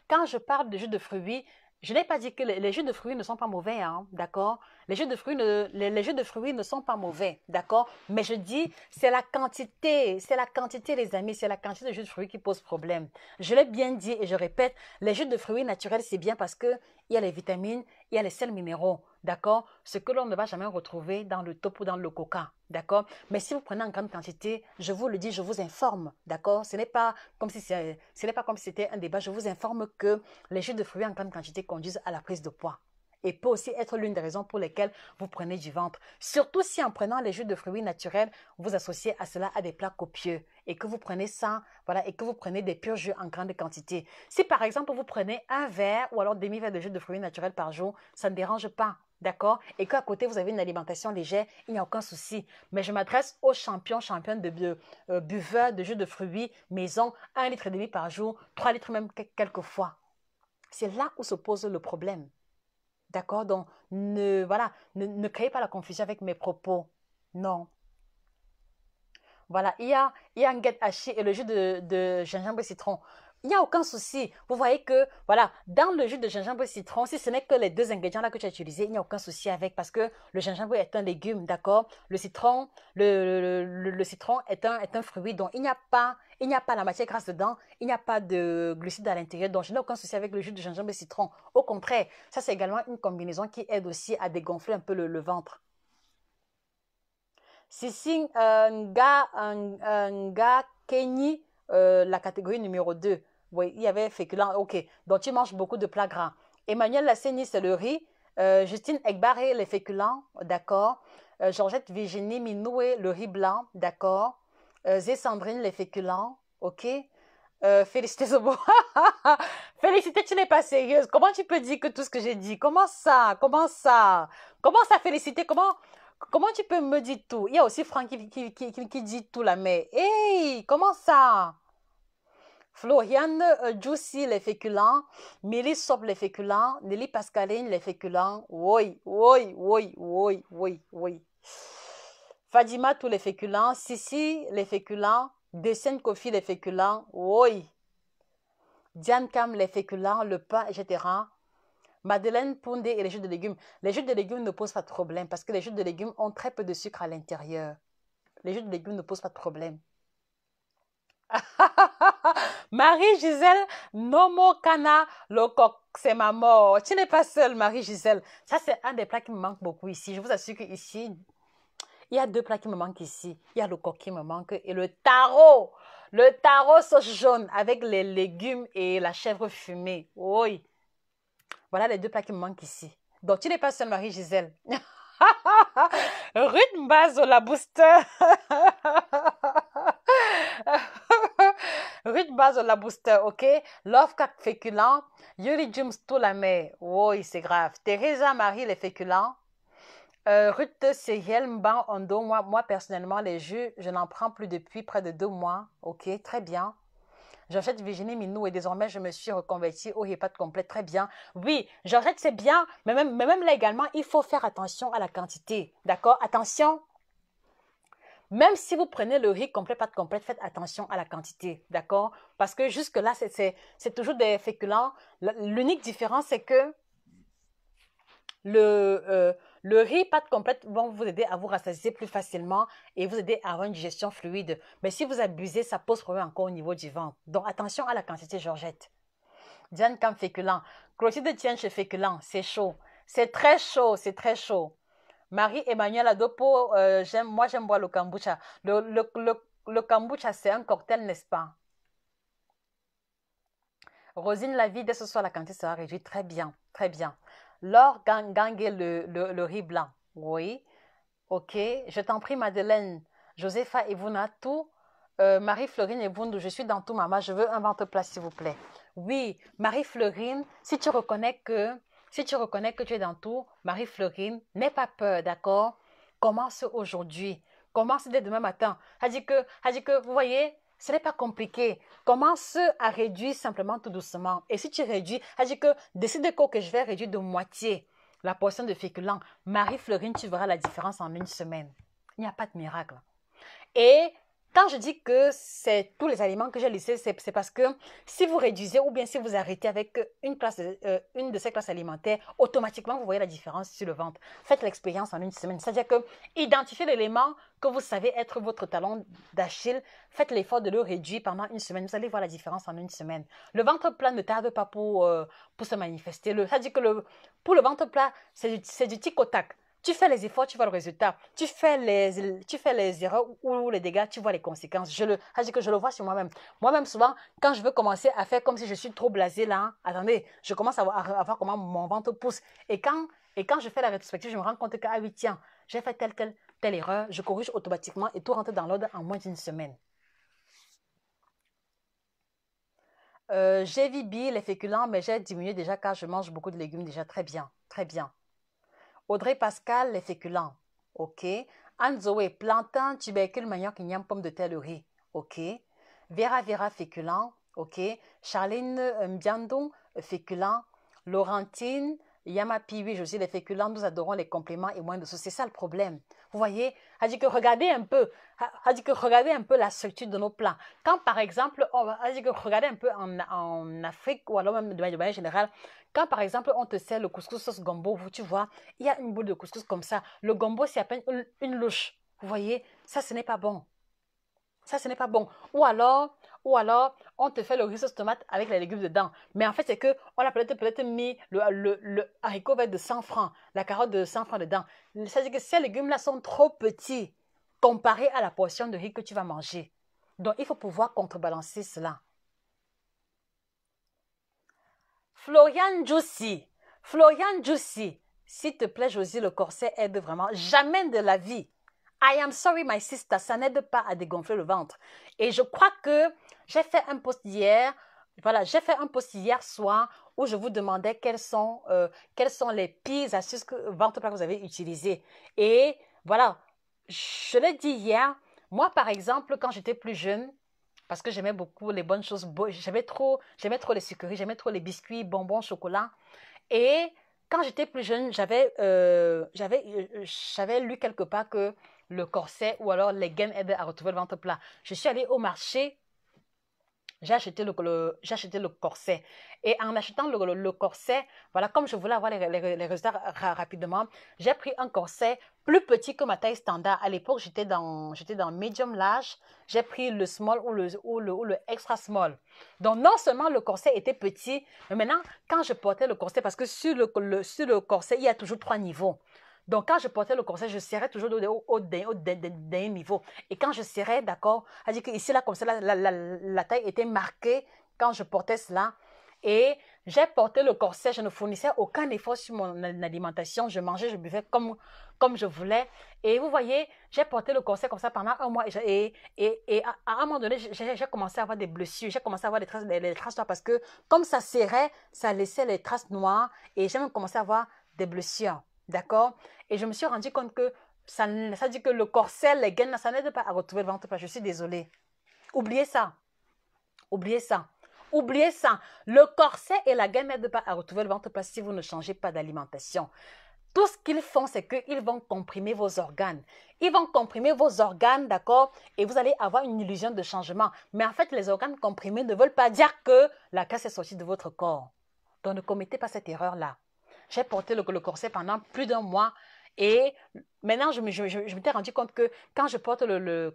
quand je parle de jus de fruits, je n'ai pas dit que les jus de fruits ne sont pas mauvais, hein, d'accord? Les jus de fruits ne sont pas mauvais, d'accord? Mais je dis, c'est la quantité, les amis, c'est la quantité de jus de fruits qui pose problème. Je l'ai bien dit et je répète, les jus de fruits naturels, c'est bien parce que il y a les vitamines, il y a les sels minéraux, d'accord? Ce que l'on ne va jamais retrouver dans le top ou dans le coca, d'accord? Mais si vous prenez en grande quantité, je vous le dis, je vous informe, d'accord? Ce n'est pas comme si c'était un débat. Je vous informe que les jus de fruits en grande quantité conduisent à la prise de poids et peut aussi être l'une des raisons pour lesquelles vous prenez du ventre. Surtout si en prenant les jus de fruits naturels, vous associez à cela à des plats copieux et que vous prenez ça, voilà, et que vous prenez des purs jus en grande quantité. Si par exemple vous prenez un verre ou alors demi-verre de jus de fruits naturels par jour, ça ne dérange pas. D'accord? Et qu'à côté, vous avez une alimentation légère, il n'y a aucun souci. Mais je m'adresse aux championnes de buveurs de jus de fruits maison, 1,5 litre par jour, 3 litres même quelquefois. C'est là où se pose le problème. D'accord? Donc, ne créez pas la confusion avec mes propos. Non. Voilà, il y a un guet haché et le jus de gingembre et citron. Il n'y a aucun souci. Vous voyez que, voilà, dans le jus de gingembre et citron, si ce n'est que les deux ingrédients là que tu as utilisés, il n'y a aucun souci avec parce que le gingembre est un légume, d'accord? Le citron, le citron est un fruit, donc il n'y a pas la matière grasse dedans, il n'y a pas de glucides à l'intérieur, donc je n'ai aucun souci avec le jus de gingembre et citron. Au contraire, ça c'est également une combinaison qui aide aussi à dégonfler un peu le ventre. Sissi Nga Kenyi, la catégorie numéro 2. Oui, il y avait féculent. Ok, donc tu manges beaucoup de plats gras. Emmanuel Lasseni, c'est le riz. Justine Egbaré, les féculents. D'accord. Georgette Virginie Minoué, le riz blanc. D'accord. Zé Sandrine, les féculents. Ok. Félicité Zobo. Félicité, tu n'es pas sérieuse. Comment tu peux dire que tout ce que j'ai dit? Comment ça? Comment ça? Comment ça, Félicité? Comment tu peux me dire tout? Il y a aussi Franck qui dit tout là, mais hey, comment ça? Floriane Juicy, les féculents. Milly Sop, les féculents. Nelly Pascaline, les féculents. Oui, oui, oui, oui, oui, oui. Fadima, tous les féculents. Sissi, les féculents. Dessène Kofi, les féculents. Oui. Diane Cam, les féculents, le pain, etc. Madeleine Poundé et les jus de légumes. Les jus de légumes ne posent pas de problème parce que les jus de légumes ont très peu de sucre à l'intérieur. Les jus de légumes ne posent pas de problème. Marie-Gisèle Nomokana Lokok, c'est ma mort. Tu n'es pas seule, Marie-Gisèle. Ça, c'est un des plats qui me manque beaucoup ici. Je vous assure qu'ici, il y a deux plats qui me manquent ici. Il y a le coq qui me manque et le taro. Le taro sauce jaune avec les légumes et la chèvre fumée. Oui. Voilà les deux plats qui me manquent ici. Donc, tu n'es pas seule, Marie-Gisèle. Ruth Mbazo, la booster. Ruth Mbazo, la booster, ok? Love Kak féculent. Yuri Jums, tout la mer. Oui, c'est grave. Teresa Marie, les féculents. Ruth Cyril Mban Ondo, moi personnellement, les jus, je n'en prends plus depuis près de 2 mois. Ok, très bien. Georgette Virginie Minou et désormais je me suis reconvertie au repas complet. Très bien. Oui, Georgette, c'est bien, mais même là également, il faut faire attention à la quantité. D'accord? Attention. Même si vous prenez le riz complet, pâte complète, faites attention à la quantité. D'accord? Parce que jusque-là, c'est toujours des féculents. L'unique différence, c'est que le riz pâte complète vont vous aider à vous rassasier plus facilement et vous aider à avoir une digestion fluide. Mais si vous abusez, ça pose problème encore au niveau du ventre. Donc attention à la quantité, Georgette. Diane Cam féculent. Clotilde Tienne chez féculent. C'est chaud. C'est très chaud. C'est très chaud. Marie-Emmanuelle Adopo, moi j'aime boire le kombucha. Le kombucha, c'est un cocktail, n'est-ce pas? Rosine Lavie, dès ce soir, la quantité sera réduite. Très bien. Très bien. Laure Gangue, le riz blanc. Oui. Ok. Je t'en prie, Madeleine. Josepha Evuna, tout. Marie-Florine Evundu, je suis dans tout, maman. Je veux un ventre plat, s'il vous plaît. Oui, Marie-Florine, si tu reconnais que tu es dans tout, Marie-Florine, n'aie pas peur, d'accord? Commence aujourd'hui. Commence dès demain matin. Vous voyez, ce n'est pas compliqué. Commence à réduire simplement tout doucement. Et si tu réduis, décide que je vais réduire de moitié la portion de féculents. Marie-Florine, tu verras la différence en 1 semaine. Il n'y a pas de miracle. Et quand je dis que c'est tous les aliments que j'ai listés, c'est parce que si vous réduisez ou bien si vous arrêtez avec une de ces classes alimentaires, automatiquement, vous voyez la différence sur le ventre. Faites l'expérience en 1 semaine. C'est-à-dire que identifiez l'élément que vous savez être votre talon d'Achille. Faites l'effort de le réduire pendant 1 semaine. Vous allez voir la différence en 1 semaine. Le ventre plat ne tarde pas pour se manifester. C'est-à-dire que pour le ventre plat, c'est du tic au tac. Tu fais les efforts, tu vois le résultat. Tu fais les erreurs ou les dégâts, tu vois les conséquences. Je le vois sur moi-même. Moi-même, souvent, quand je veux commencer à faire comme si je suis trop blasée là, attendez, je commence à voir comment mon ventre pousse. Et quand je fais la rétrospective, je me rends compte que, ah oui, tiens, j'ai fait telle erreur, je corrige automatiquement et tout rentre dans l'ordre en moins d'1 semaine. J'ai vibi les féculents, mais j'ai diminué déjà car je mange beaucoup de légumes déjà. Très bien, très bien. Audrey Pascal, les féculents. OK. Anne-Zoé, plantain, tubercule, manioc, igname, pomme de terre, le riz. OK. Vera, féculent. OK. Charline Mbiandou, féculent. Laurentine, Yamapi, oui, je dis les féculents, nous adorons les compléments et moins de sauce. C'est ça le problème. Vous voyez? C'est-à-dire que regardez un peu, c'est-à-dire que regardez un peu la structure de nos plats. Quand par exemple, c'est-à-dire que regardez un peu en Afrique ou alors même de manière générale, quand par exemple on te sert le couscous sauce gombo, tu vois, il y a une boule de couscous comme ça. Le gombo, c'est à peine une louche. Vous voyez? Ça, ce n'est pas bon. Ça, ce n'est pas bon. Ou alors, on te fait le riz sauce tomate avec les légumes dedans. Mais en fait, c'est que on a peut-être mis le haricot vert de 100 francs, la carotte de 100 francs dedans. C'est-à-dire que ces légumes-là sont trop petits comparés à la portion de riz que tu vas manger. Donc, il faut pouvoir contrebalancer cela. Florian Juicy. Florian Juicy. S'il te plaît, Josie, le corset aide vraiment. Jamais de la vie. I am sorry, my sister, ça n'aide pas à dégonfler le ventre. Et je crois que j'ai fait un post hier, voilà, j'ai fait un post hier soir où je vous demandais quelles sont les pires astuces ventre plat que vous avez utilisées. Et voilà, je l'ai dit hier, moi par exemple, quand j'étais plus jeune, parce que j'aimais beaucoup les bonnes choses, j'aimais trop les sucreries, j'aimais trop les biscuits, bonbons, chocolat. Et quand j'étais plus jeune, j'avais lu quelque part que le corset ou alors les gaines aident à retrouver le ventre plat. Je suis allée au marché, j'ai acheté le corset. Et en achetant le corset, voilà, comme je voulais avoir les résultats rapidement, j'ai pris un corset plus petit que ma taille standard. À l'époque, j'étais dans medium large. J'ai pris le small ou le extra small. Donc, non seulement le corset était petit, mais maintenant, quand je portais le corset, parce que sur le corset, il y a toujours 3 niveaux. Donc, quand je portais le corset, je serrais toujours au dernier niveau. Et quand je serrais, d'accord, c'est-à-dire qu'ici, là, comme ça, la taille était marquée quand je portais cela. Et j'ai porté le corset, je ne fournissais aucun effort sur mon alimentation. Je mangeais, je buvais comme je voulais. Et vous voyez, j'ai porté le corset comme ça pendant un mois. Et à un moment donné, j'ai commencé à avoir des blessures. J'ai commencé à avoir des traces noires parce que comme ça serrait, ça laissait les traces noires. Et j'ai même commencé à avoir des blessures. D'accord? Et je me suis rendu compte que ça dit que le corset, les gaines, ça n'aide pas à retrouver le ventre plat. Je suis désolée. Oubliez ça. Oubliez ça. Oubliez ça. Le corset et la gaine n'aident pas à retrouver le ventre plat si vous ne changez pas d'alimentation. Tout ce qu'ils font, c'est qu'ils vont comprimer vos organes. Ils vont comprimer vos organes, d'accord? Et vous allez avoir une illusion de changement. Mais en fait, les organes comprimés ne veulent pas dire que la graisse est sortie de votre corps. Donc, ne commettez pas cette erreur-là. J'ai porté le corset pendant plus d'un mois et maintenant, je m'étais rendu compte que quand je porte le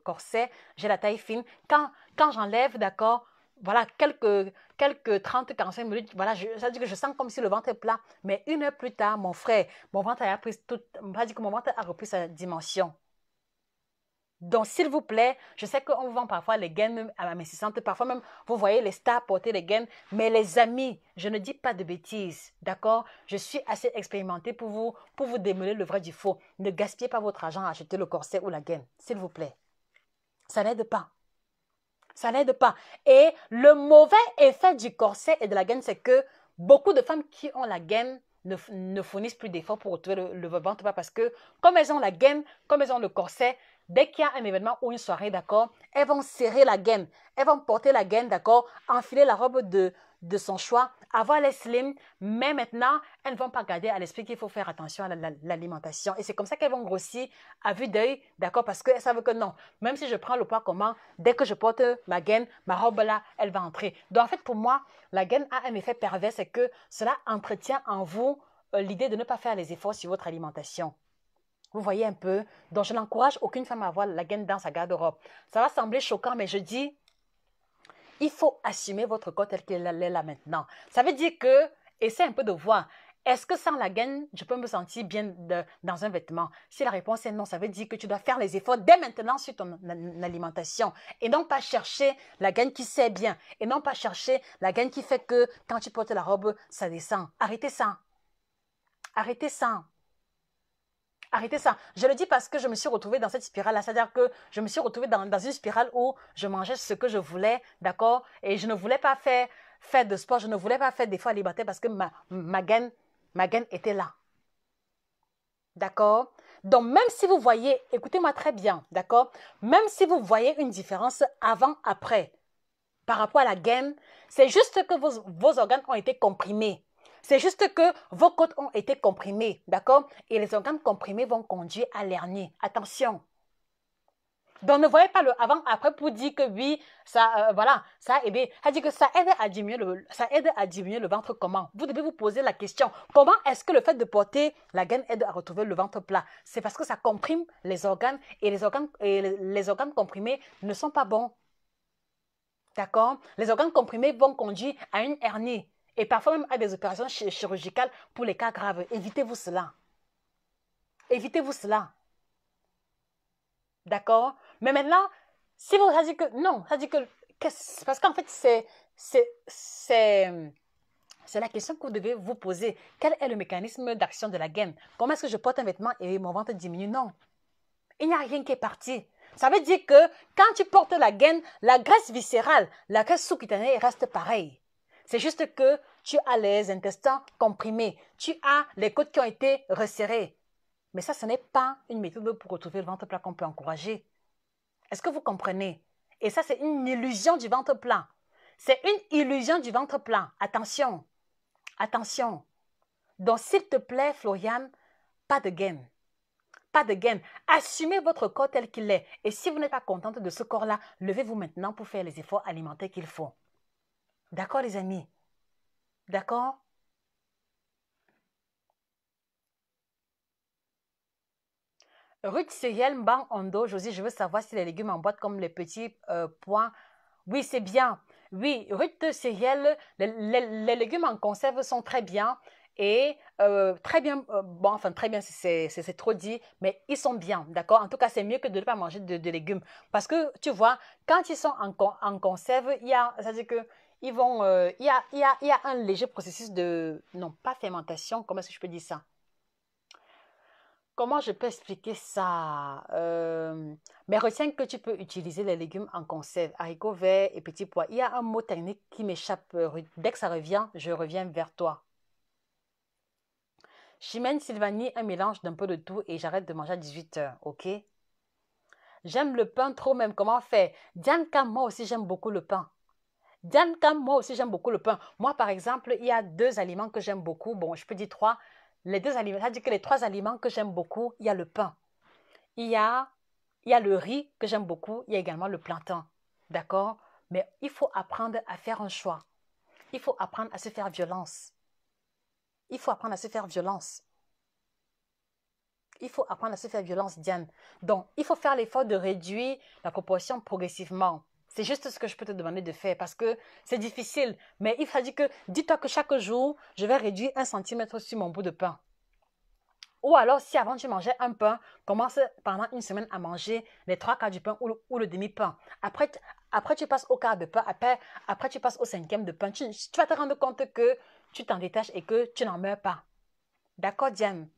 corset, j'ai la taille fine. Quand j'enlève, d'accord, voilà, quelques 30-45 minutes, voilà, ça dit que je sens comme si le ventre est plat. Mais 1 heure plus tard, mon frère, mon ventre a repris sa dimension. Donc, s'il vous plaît, je sais qu'on vend parfois les gaines amincissantes, parfois même, vous voyez les stars porter les gaines, mais les amis, je ne dis pas de bêtises, d'accord? Je suis assez expérimentée pour vous démêler le vrai du faux. Ne gaspillez pas votre argent à acheter le corset ou la gaine, s'il vous plaît. Ça n'aide pas. Ça n'aide pas. Et le mauvais effet du corset et de la gaine, c'est que beaucoup de femmes qui ont la gaine ne fournissent plus d'efforts pour retrouver le ventre plat parce que comme elles ont la gaine, comme elles ont le corset, dès qu'il y a un événement ou une soirée, d'accord, elles vont serrer la gaine, elles vont porter la gaine, d'accord, enfiler la robe de son choix, avoir les slim, mais maintenant, elles ne vont pas garder à l'esprit qu'il faut faire attention à l'alimentation. Et c'est comme ça qu'elles vont grossir à vue d'œil, d'accord, parce qu'elles savent que non, même si je prends le poids comment, dès que je porte ma gaine, ma robe là, elle va entrer. Donc en fait, pour moi, la gaine a un effet pervers, c'est que cela entretient en vous l'idée de ne pas faire les efforts sur votre alimentation. Vous voyez un peu? Donc, je n'encourage aucune femme à avoir la gaine dans sa garde-robe. Ça va sembler choquant, mais je dis, il faut assumer votre corps tel qu'il est là maintenant. Ça veut dire que, essaie un peu de voir, est-ce que sans la gaine, je peux me sentir bien dans un vêtement? Si la réponse est non, ça veut dire que tu dois faire les efforts dès maintenant sur ton alimentation et non pas chercher la gaine qui sert bien et non pas chercher la gaine qui fait que quand tu portes la robe, ça descend. Arrêtez ça. Arrêtez ça. Arrêtez ça. Je le dis parce que je me suis retrouvée dans cette spirale-là. C'est-à-dire que je me suis retrouvée dans une spirale où je mangeais ce que je voulais, d'accord? Et je ne voulais pas faire de sport, je ne voulais pas faire d'efforts alimentaires parce que ma gaine était là. D'accord? Donc, même si vous voyez, écoutez-moi très bien, d'accord? Même si vous voyez une différence avant-après par rapport à la gaine, c'est juste que vos organes ont été comprimés. C'est juste que vos côtes ont été comprimées, d'accord? Et les organes comprimés vont conduire à l'hernie. Attention. Donc, ne voyez pas le avant-après pour dire que oui, ça, voilà, ça a aidé. Ça dit que ça aide à diminuer le ventre comment? Vous devez vous poser la question. Comment est-ce que le fait de porter la gaine aide à retrouver le ventre plat? C'est parce que ça comprime les organes et les organes comprimés ne sont pas bons. D'accord? Les organes comprimés vont conduire à une hernie et parfois même à des opérations chirurgicales pour les cas graves. Évitez-vous cela. Évitez-vous cela. D'accord? Mais maintenant, si vous ça dit que non, ça dit que parce qu'en fait, c'est la question que vous devez vous poser. Quel est le mécanisme d'action de la gaine? Comment est-ce que je porte un vêtement et mon ventre diminue? Non. Il n'y a rien qui est parti. Ça veut dire que quand tu portes la gaine, la graisse viscérale, la graisse sous-cutanée reste pareille. C'est juste que tu as les intestins comprimés, tu as les côtes qui ont été resserrées. Mais ça, ce n'est pas une méthode pour retrouver le ventre plat qu'on peut encourager. Est-ce que vous comprenez? Et ça, c'est une illusion du ventre plat. C'est une illusion du ventre plat. Attention. Attention. Donc, s'il te plaît, Floriane, pas de gaine. Pas de gaine. Assumez votre corps tel qu'il est. Et si vous n'êtes pas contente de ce corps-là, levez-vous maintenant pour faire les efforts alimentaires qu'il faut. D'accord, les amis? D'accord? Ruth Cériel Mbang Ondo, Josie, je veux savoir si les légumes en boîte comme les petits pois. Oui, c'est bien. Oui, Ruth Cériel, les légumes en conserve sont très bien. Et très bien, bon, enfin très bien, c'est trop dit, mais ils sont bien, d'accord? En tout cas, c'est mieux que de ne pas manger de légumes. Parce que, tu vois, quand ils sont en conserve, c'est-à-dire que ils vont, il y a un léger processus de, non, pas fermentation, comment est-ce que je peux dire ça? Comment je peux expliquer ça? Mais retiens que tu peux utiliser les légumes en conserve, haricots verts et petits pois. Il y a un mot technique qui m'échappe. Dès que ça revient, je reviens vers toi. Chimène Sylvanie, un mélange d'un peu de tout et j'arrête de manger à 18 heures, ok? J'aime le pain trop même, comment faire? Diane Cam, moi aussi j'aime beaucoup le pain. Diane Cam, moi aussi j'aime beaucoup le pain. Moi par exemple, il y a deux aliments que j'aime beaucoup. Bon, je peux dire trois. Les deux aliments, ça veut dire que les trois aliments que j'aime beaucoup, il y a le pain. Il y a, il y a le riz que j'aime beaucoup. Il y a également le plantain. D'accord? Mais il faut apprendre à faire un choix. Il faut apprendre à se faire violence. Il faut apprendre à se faire violence. Il faut apprendre à se faire violence, Diane. Donc, il faut faire l'effort de réduire la proportion progressivement. C'est juste ce que je peux te demander de faire parce que c'est difficile. Mais il faut dire que, dis-toi que chaque jour, je vais réduire 1 centimètre sur mon bout de pain. Ou alors, si avant tu mangeais un pain, commence pendant une semaine à manger les 3 quarts du pain ou le demi-pain. Après, tu passes au quart de pain. Après tu passes au 5e de pain. Tu vas te rendre compte que tu t'en détaches et que tu n'en meurs pas. D'accord, Diane?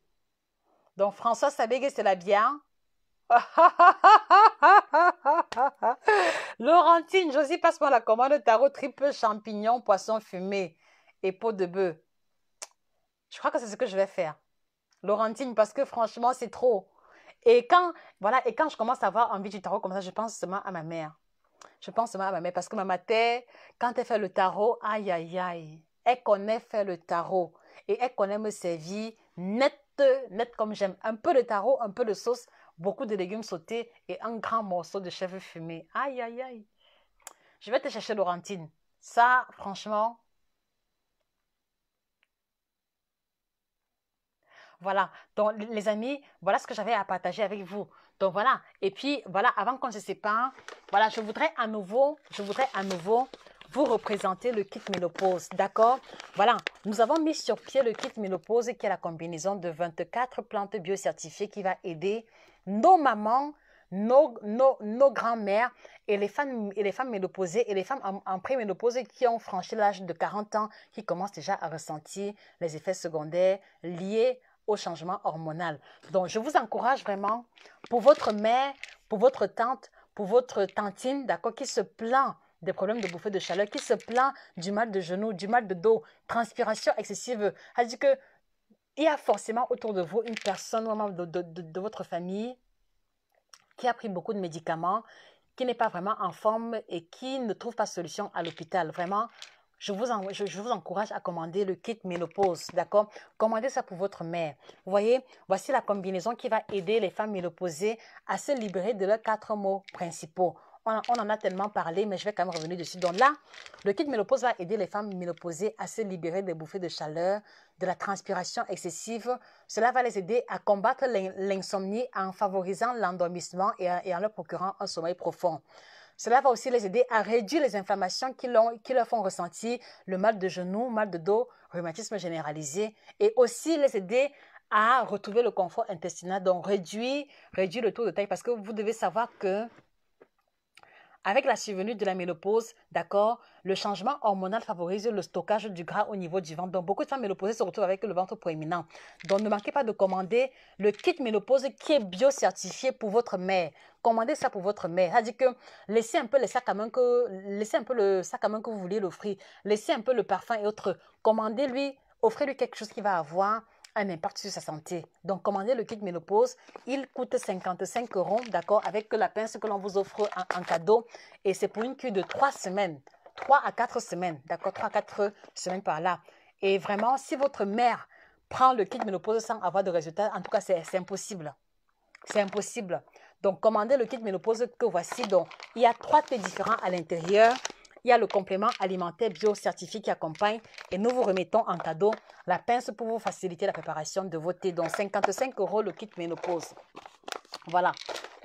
Donc, François Sabégue, c'est la bière. Laurentine, Josie, passe-moi la commande tarot triple champignon, poisson fumé et peau de bœuf. Je crois que c'est ce que je vais faire. Laurentine, parce que franchement, c'est trop. Et voilà, et quand je commence à avoir envie du tarot comme ça, je pense seulement à ma mère. Je pense seulement à ma mère parce que ma terre, quand elle fait le tarot, aïe, aïe, aïe, elle connaît faire le tarot et elle connaît me servir net, net comme j'aime. Un peu de tarot, un peu de sauce, beaucoup de légumes sautés et un grand morceau de chèvre fumé. Aïe, aïe, aïe. Je vais te chercher Laurentine. Ça, franchement, voilà. Donc, les amis, voilà ce que j'avais à partager avec vous. Donc, voilà. Et puis, voilà, avant qu'on se sépare, voilà, je voudrais à nouveau vous représenter le kit ménopause. D'accord? Voilà. Nous avons mis sur pied le kit ménopause qui est la combinaison de 24 plantes biocertifiées qui va aider nos mamans, nos grands-mères et les femmes ménopausées et les femmes en préménopause qui ont franchi l'âge de 40 ans, qui commencent déjà à ressentir les effets secondaires liés au changement hormonal. Donc, je vous encourage vraiment pour votre mère, pour votre tante, pour votre tantine, d'accord, qui se plaint des problèmes de bouffée de chaleur, qui se plaint du mal de genou, du mal de dos, transpiration excessive. C'est-à-dire que il y a forcément autour de vous une personne, un membre de votre famille qui a pris beaucoup de médicaments, qui n'est pas vraiment en forme et qui ne trouve pas de solution à l'hôpital. Vraiment, je vous encourage à commander le kit ménopause, d'accord? Commandez ça pour votre mère. Vous voyez, voici la combinaison qui va aider les femmes ménopausées à se libérer de leurs 4 maux principaux. On en a tellement parlé, mais je vais quand même revenir dessus. Donc là, le kit ménopause va aider les femmes ménopausées à se libérer des bouffées de chaleur, de la transpiration excessive. Cela va les aider à combattre l'insomnie en favorisant l'endormissement et en leur procurant un sommeil profond. Cela va aussi les aider à réduire les inflammations qui leur font ressentir le mal de genou, mal de dos, rhumatisme généralisé, et aussi les aider à retrouver le confort intestinal, donc réduire le taux de taille, parce que vous devez savoir que avec la survenue de la ménopause, d'accord, le changement hormonal favorise le stockage du gras au niveau du ventre. Donc, beaucoup de femmes ménopausées se retrouvent avec le ventre proéminent. Donc, ne manquez pas de commander le kit ménopause qui est bio-certifié pour votre mère. Commandez ça pour votre mère. C'est-à-dire que laissez un peu le sac à main que vous vouliez l'offrir. Laissez un peu le parfum et autres. Commandez-lui, offrez-lui quelque chose qui va avoir un impact sur sa santé. Donc, commandez le kit ménopause. Il coûte 55 €, d'accord, avec la pince que l'on vous offre en cadeau. Et c'est pour une cure de 3 semaines. 3 à 4 semaines, d'accord, 3 à 4 semaines par là. Et vraiment, si votre mère prend le kit ménopause sans avoir de résultat, en tout cas, c'est impossible. C'est impossible. Donc, commandez le kit ménopause que voici. Donc, il y a 3 thés différents à l'intérieur. Il y a le complément alimentaire bio-certifié qui accompagne et nous vous remettons en cadeau la pince pour vous faciliter la préparation de vos thés. Donc 55 € le kit ménopause. Voilà.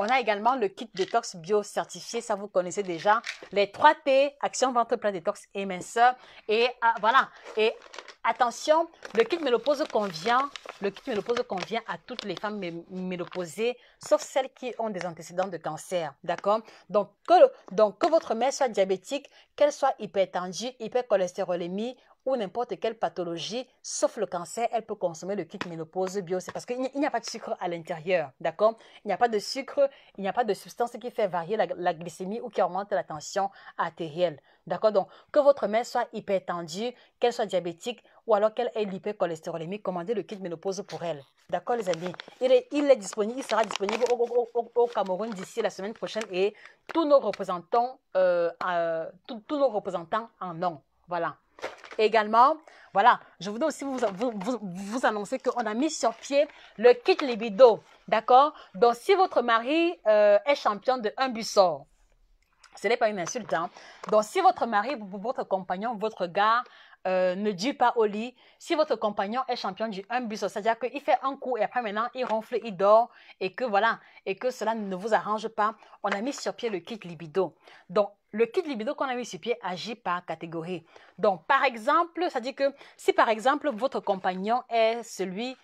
On a également le kit détox bio-certifié, ça vous connaissez déjà. Les 3 thés, Action Ventre Plein Détox et Minceur. Et voilà. Et attention, le kit ménopause convient à toutes les femmes ménopausées, sauf celles qui ont des antécédents de cancer. D'accord? Donc que votre mère soit diabétique, qu'elle soit hypertendue, hypercholestérolémie, ou n'importe quelle pathologie, sauf le cancer, elle peut consommer le kit ménopause bio. C'est parce qu'il n'y a pas de sucre à l'intérieur, d'accord? Il n'y a pas de sucre, il n'y a pas de substance qui fait varier la glycémie ou qui augmente la tension artérielle, d'accord? Donc, que votre mère soit hypertendue, qu'elle soit diabétique ou alors qu'elle ait l'hypercholestérolémie, commandez le kit ménopause pour elle. D'accord, les amis? Il sera disponible au Cameroun d'ici la semaine prochaine et tous nos représentants en ont. Voilà. Également, voilà, je voudrais aussi vous annoncer qu'on a mis sur pied le kit libido, d'accord? Donc, si votre mari est champion de un bussort, ce n'est pas une insulte, hein? Donc, si votre mari, votre compagnon, votre gars ne dure pas au lit, si votre compagnon est champion du un bussort, c'est-à-dire qu'il fait un coup et après maintenant, il ronfle, il dort et que voilà, et que cela ne vous arrange pas, on a mis sur pied le kit libido. Donc, le kit libido qu'on a mis sur pied agit par catégorie. Donc, par exemple, c'est-à-dire que si par exemple, votre compagnon est celui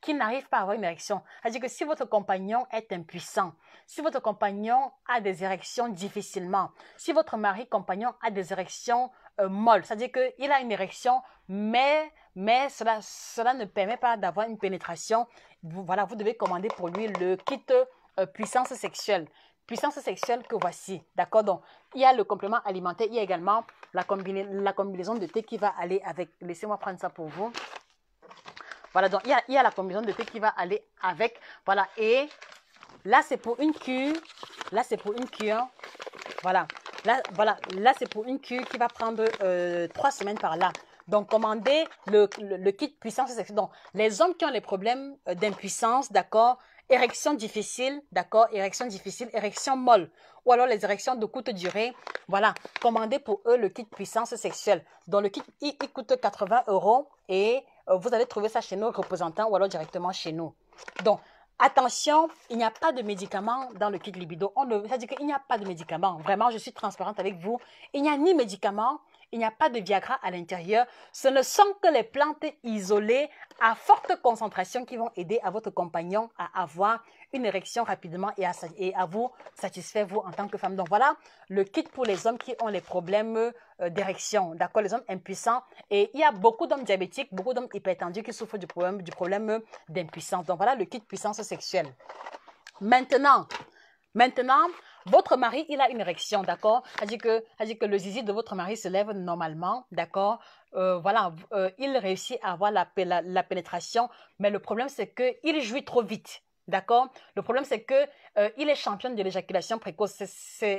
qui n'arrive pas à avoir une érection. C'est-à-dire que si votre compagnon est impuissant, si votre compagnon a des érections difficilement, si votre mari compagnon a des érections molles, c'est-à-dire qu'il a une érection, mais cela ne permet pas d'avoir une pénétration, voilà, vous devez commander pour lui le kit puissance sexuelle. Puissance sexuelle que voici, d'accord? Donc, il y a le complément alimentaire, il y a également la combinaison de thé qui va aller avec. Laissez-moi prendre ça pour vous. Voilà, donc il y a la combinaison de thé qui va aller avec. Voilà, et là, c'est pour une cure. Là, c'est pour une cure. Voilà, là c'est pour une cure qui va prendre 3 semaines par là. Donc, commandez le kit puissance sexuelle. Donc, les hommes qui ont les problèmes d'impuissance, d'accord, érection difficile, d'accord, érection molle, ou alors les érections de courte durée, voilà, commandez pour eux le kit puissance sexuelle. Donc, le kit, il coûte 80 € et vous allez trouver ça chez nos représentants ou alors directement chez nous. Donc, attention, il n'y a pas de médicaments dans le kit libido. C'est-à-dire qu'il n'y a pas de médicaments. Vraiment, je suis transparente avec vous. Il n'y a ni médicaments, il n'y a pas de Viagra à l'intérieur. Ce ne sont que les plantes isolées à forte concentration qui vont aider à votre compagnon à avoir une érection rapidement et à vous satisfaire, vous, en tant que femme. Donc, voilà le kit pour les hommes qui ont les problèmes d'érection, d'accord, les hommes impuissants. Et il y a beaucoup d'hommes diabétiques, beaucoup d'hommes hypertendus qui souffrent du problème d'impuissance. Donc, voilà le kit puissance sexuelle. Maintenant, votre mari, il a une érection, d'accord? C'est-à-dire que le zizi de votre mari se lève normalement, d'accord? Voilà, il réussit à avoir la pénétration, mais le problème, c'est qu'il jouit trop vite. D'accord? Le problème, c'est qu'il est champion de l'éjaculation précoce.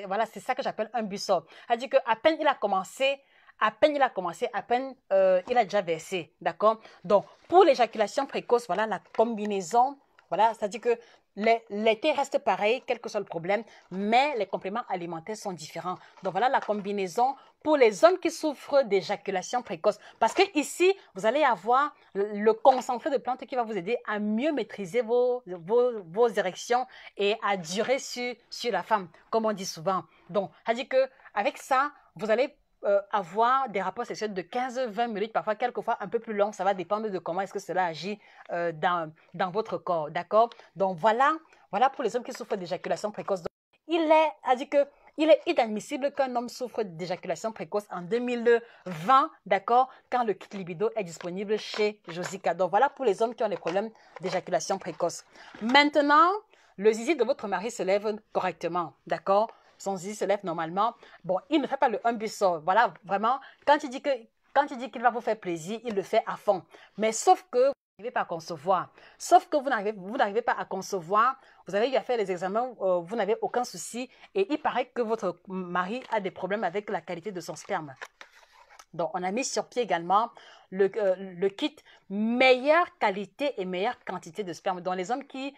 Voilà, c'est ça que j'appelle un bussol. C'est-à-dire qu'à peine il a commencé À peine il a commencé, à peine il a déjà versé, d'accord? Donc, pour l'éjaculation précoce, voilà la combinaison, voilà, c'est-à-dire que l'été reste pareil, quel que soit le problème, mais les compléments alimentaires sont différents. Donc, voilà la combinaison pour les hommes qui souffrent d'éjaculation précoce. Parce que ici, vous allez avoir le concentré de plantes qui va vous aider à mieux maîtriser vos érections et à durer sur la femme, comme on dit souvent. Donc, ça dit qu'avec ça, vous allez avoir des rapports sexuels de 15-20 minutes, parfois quelquefois un peu plus long. Ça va dépendre de comment est-ce que cela agit dans votre corps, d'accord? Donc voilà pour les hommes qui souffrent d'éjaculation précoce. Donc, il est inadmissible qu'un homme souffre d'éjaculation précoce en 2020, d'accord, quand le kit libido est disponible chez Josica. Donc voilà pour les hommes qui ont des problèmes d'éjaculation précoce. Maintenant, le zizi de votre mari se lève correctement, d'accord? Son zizi se lève normalement. Bon, il ne fait pas le humbusor. Voilà, vraiment, quand il dit qu'il va vous faire plaisir, il le fait à fond. Mais sauf que vous n'arrivez pas à concevoir. Sauf que vous n'arrivez pas à concevoir. Vous avez eu à faire les examens, vous n'avez aucun souci. Et il paraît que votre mari a des problèmes avec la qualité de son sperme. Donc, on a mis sur pied également le kit meilleure qualité et meilleure quantité de sperme. Donc, les hommes qui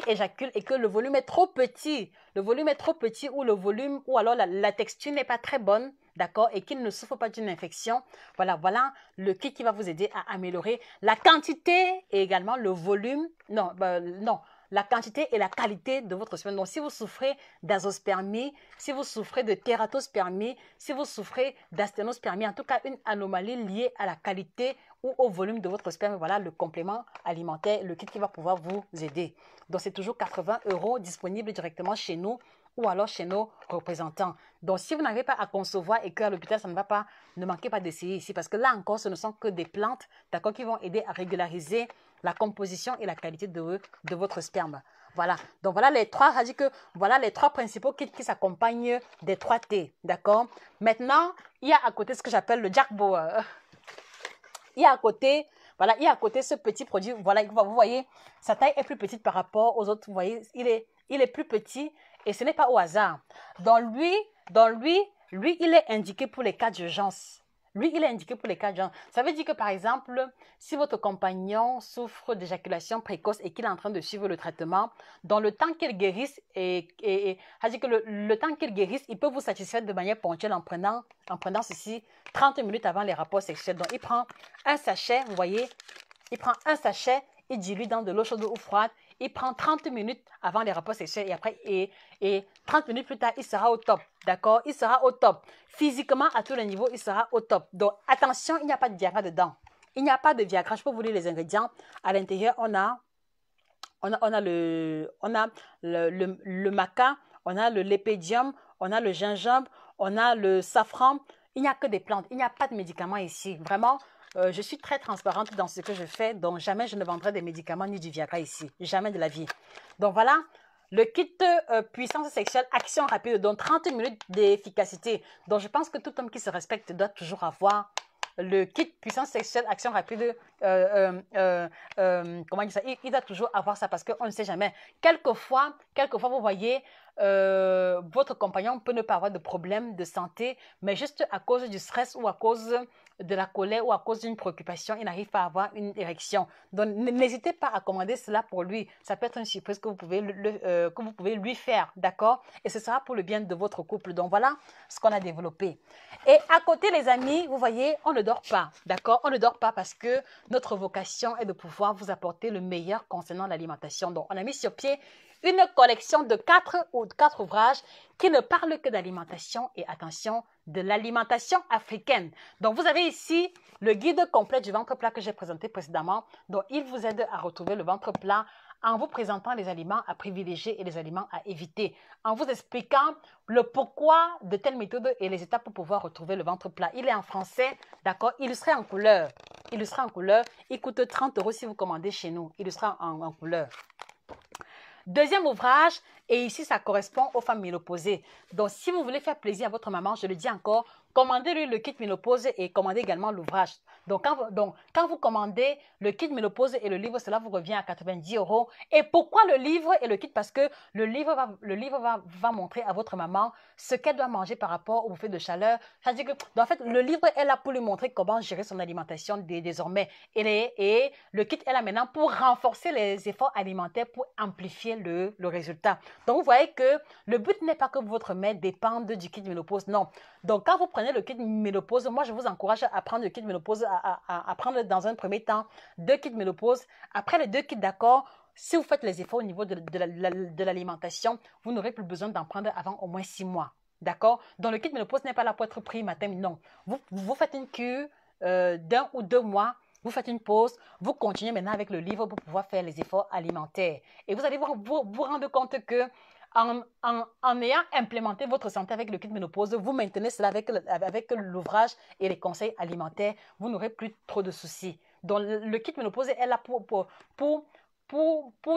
éjaculent et que le volume est trop petit, ou alors la texture n'est pas très bonne, d'accord, et qu'ils ne souffrent pas d'une infection. Voilà le kit qui va vous aider à améliorer la quantité et également le volume. Non, la quantité et la qualité de votre sperme. Donc, si vous souffrez d'azospermie, si vous souffrez de tératospermie, si vous souffrez d'asténospermie, en tout cas une anomalie liée à la qualité ou au volume de votre sperme, voilà le complément alimentaire, le kit qui va pouvoir vous aider. Donc, c'est toujours 80 € disponible directement chez nous ou alors chez nos représentants. Donc, si vous n'avez pas à concevoir et qu'à l'hôpital, ça ne va pas, ne manquez pas d'essayer ici parce que là encore, ce ne sont que des plantes, d'accord, qui vont aider à régulariser la composition et la qualité de votre sperme. Voilà. Donc, voilà les trois principaux kits qui s'accompagnent des 3 T, d'accord? Maintenant, il y a à côté ce que j'appelle le Jack Bauer. Il y a à côté ce petit produit. Voilà, vous voyez, sa taille est plus petite par rapport aux autres. Vous voyez, il est plus petit et ce n'est pas au hasard. Dans lui, il est indiqué pour les cas d'urgence. Ça veut dire que, par exemple, si votre compagnon souffre d'éjaculation précoce et qu'il est en train de suivre le traitement, dans le temps qu'il guérisse, c'est-à-dire que le temps qu'il guérisse, il peut vous satisfaire de manière ponctuelle en prenant ceci 30 minutes avant les rapports sexuels. Donc, il prend un sachet, vous voyez, il dilue dans de l'eau chaude ou froide. Il prend 30 minutes avant les rapports sexuels et après, et 30 minutes plus tard, il sera au top. D'accord? Il sera au top. Physiquement, à tous les niveaux, il sera au top. Donc, attention, il n'y a pas de Viagra dedans. Il n'y a pas de Viagra. Je peux vous lire les ingrédients. À l'intérieur, on a le maca, on a le lépédium, on a le gingembre, on a le safran. Il n'y a que des plantes. Il n'y a pas de médicaments ici. Vraiment, je suis très transparente dans ce que je fais, donc jamais je ne vendrai des médicaments ni du Viagra ici, jamais de la vie. Donc voilà, le kit puissance sexuelle, action rapide, donc 30 minutes d'efficacité. Donc je pense que tout homme qui se respecte doit toujours avoir le kit puissance sexuelle, action rapide, comment dire ça, il doit toujours avoir ça parce qu'on ne sait jamais. Quelquefois, vous voyez, votre compagnon peut ne pas avoir de problème de santé, mais juste à cause du stress ou à cause de la colère ou à cause d'une préoccupation, il n'arrive pas à avoir une érection. Donc, n'hésitez pas à commander cela pour lui. Ça peut être une surprise que vous pouvez lui faire, d'accord? Et ce sera pour le bien de votre couple. Donc, voilà ce qu'on a développé. Et à côté, les amis, vous voyez, on ne dort pas, d'accord? On ne dort pas parce que notre vocation est de pouvoir vous apporter le meilleur concernant l'alimentation. Donc, on a mis sur pied une collection de 4 ouvrages qui ne parlent que d'alimentation et, attention, de l'alimentation africaine. Donc, vous avez ici le guide complet du ventre plat que j'ai présenté précédemment. Donc, il vous aide à retrouver le ventre plat en vous présentant les aliments à privilégier et les aliments à éviter, en vous expliquant le pourquoi de telle méthode et les étapes pour pouvoir retrouver le ventre plat. Il est en français, d'accord, illustré en couleur. Il coûte 30 € si vous commandez chez nous. Illustré en couleur. Deuxième ouvrage, et ici ça correspond aux femmes ménopausées. Donc si vous voulez faire plaisir à votre maman, je le dis encore, commandez-lui le kit ménopause et commandez également l'ouvrage. Donc, quand vous commandez le kit ménopause et le livre, cela vous revient à 90 €. Et pourquoi le livre et le kit? Parce que le livre va montrer à votre maman ce qu'elle doit manger par rapport au bouffées de chaleur. C'est-à-dire que, en fait, le livre est là pour lui montrer comment gérer son alimentation désormais. Et le kit est là maintenant pour renforcer les efforts alimentaires, pour amplifier le résultat. Donc, vous voyez que le but n'est pas que votre mère dépende du kit ménopause, non. Donc, quand vous prenez le kit ménopause, moi, je vous encourage à prendre le kit ménopause, à prendre dans un premier temps 2 kits ménopause. Après les 2 kits, d'accord, si vous faites les efforts au niveau de l'alimentation, vous n'aurez plus besoin d'en prendre avant au moins 6 mois. D'accord? Donc, le kit ménopause n'est pas là pour être pris matin, non. Vous faites une cure d'1 ou 2 mois, vous faites une pause, vous continuez maintenant avec le livre pour pouvoir faire les efforts alimentaires. Et vous allez vous rendre compte que en ayant implémenté votre santé avec le kit ménopause, vous maintenez cela avec l'ouvrage et les conseils alimentaires, vous n'aurez plus trop de soucis. Donc, le kit ménopause est là pour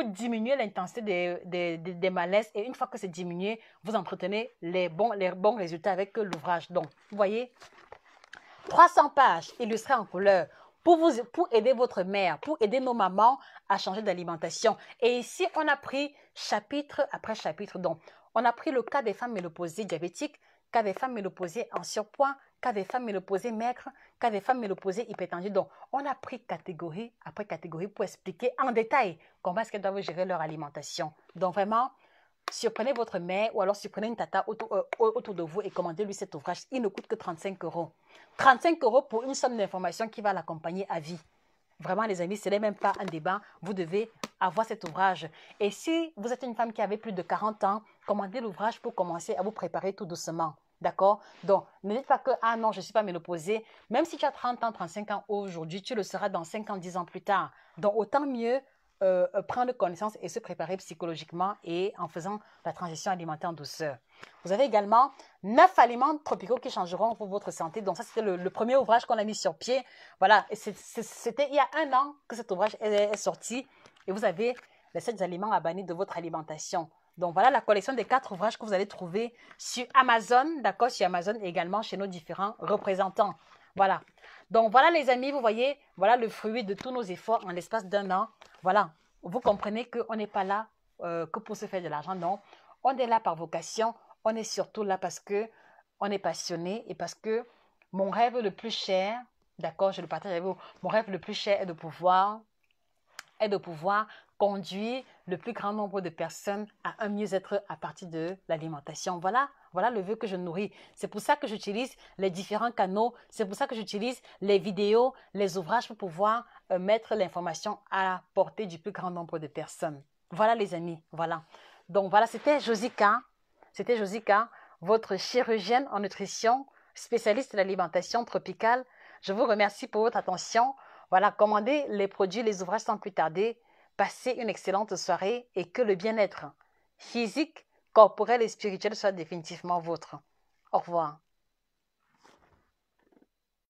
diminuer l'intensité des malaises. Et une fois que c'est diminué, vous entretenez les bons résultats avec l'ouvrage. Donc, vous voyez, 300 pages illustrées en couleur pour aider votre mère, pour aider nos mamans à changer d'alimentation. Et ici, on a pris chapitre après chapitre. Donc, on a pris le cas des femmes ménopausées diabétiques, cas des femmes ménopausées en surpoids, cas des femmes ménopausées maigres, cas des femmes ménopausées hypertendues. Donc, on a pris catégorie après catégorie pour expliquer en détail comment est-ce qu'elles doivent gérer leur alimentation. Donc, vraiment, surprenez votre mère ou alors surprenez une tata autour de vous et commandez-lui cet ouvrage. Il ne coûte que 35 €. 35 € pour une somme d'information qui va l'accompagner à vie. Vraiment, les amis, ce n'est même pas un débat. Vous devez avoir cet ouvrage. Et si vous êtes une femme qui avait plus de 40 ans, commandez l'ouvrage pour commencer à vous préparer tout doucement. D'accord? Donc, ne dites pas que, ah non, je ne suis pas ménopausée. Même si tu as 30 ans, 35 ans aujourd'hui, tu le seras dans 5 ans, 10 ans plus tard. Donc, autant mieux prendre connaissance et se préparer psychologiquement et en faisant la transition alimentaire en douceur. Vous avez également 9 aliments tropicaux qui changeront pour votre santé. Donc ça, c'était le premier ouvrage qu'on a mis sur pied. Voilà, c'était il y a 1 an que cet ouvrage est sorti et vous avez les 7 aliments à bannir de votre alimentation. Donc voilà la collection des 4 ouvrages que vous allez trouver sur Amazon, d'accord, sur Amazon et également chez nos différents représentants. Voilà. Donc voilà les amis, vous voyez, voilà le fruit de tous nos efforts en l'espace d'1 an. Voilà, vous comprenez qu'on n'est pas là que pour se faire de l'argent, non. On est là par vocation, on est surtout là parce qu'on est passionné et parce que mon rêve le plus cher, d'accord, je le partage avec vous, mon rêve le plus cher est de pouvoir conduire le plus grand nombre de personnes à un mieux-être à partir de l'alimentation. Voilà le vœu que je nourris. C'est pour ça que j'utilise les différents canaux, c'est pour ça que j'utilise les vidéos, les ouvrages pour pouvoir mettre l'information à la portée du plus grand nombre de personnes. Voilà les amis, voilà. Donc voilà, c'était Josica, votre chirurgienne en nutrition, spécialiste de l'alimentation tropicale. Je vous remercie pour votre attention. Voilà, commandez les produits, les ouvrages sans plus tarder. Passez une excellente soirée et que le bien-être physique, corporel et spirituel soit définitivement vôtre. Au revoir.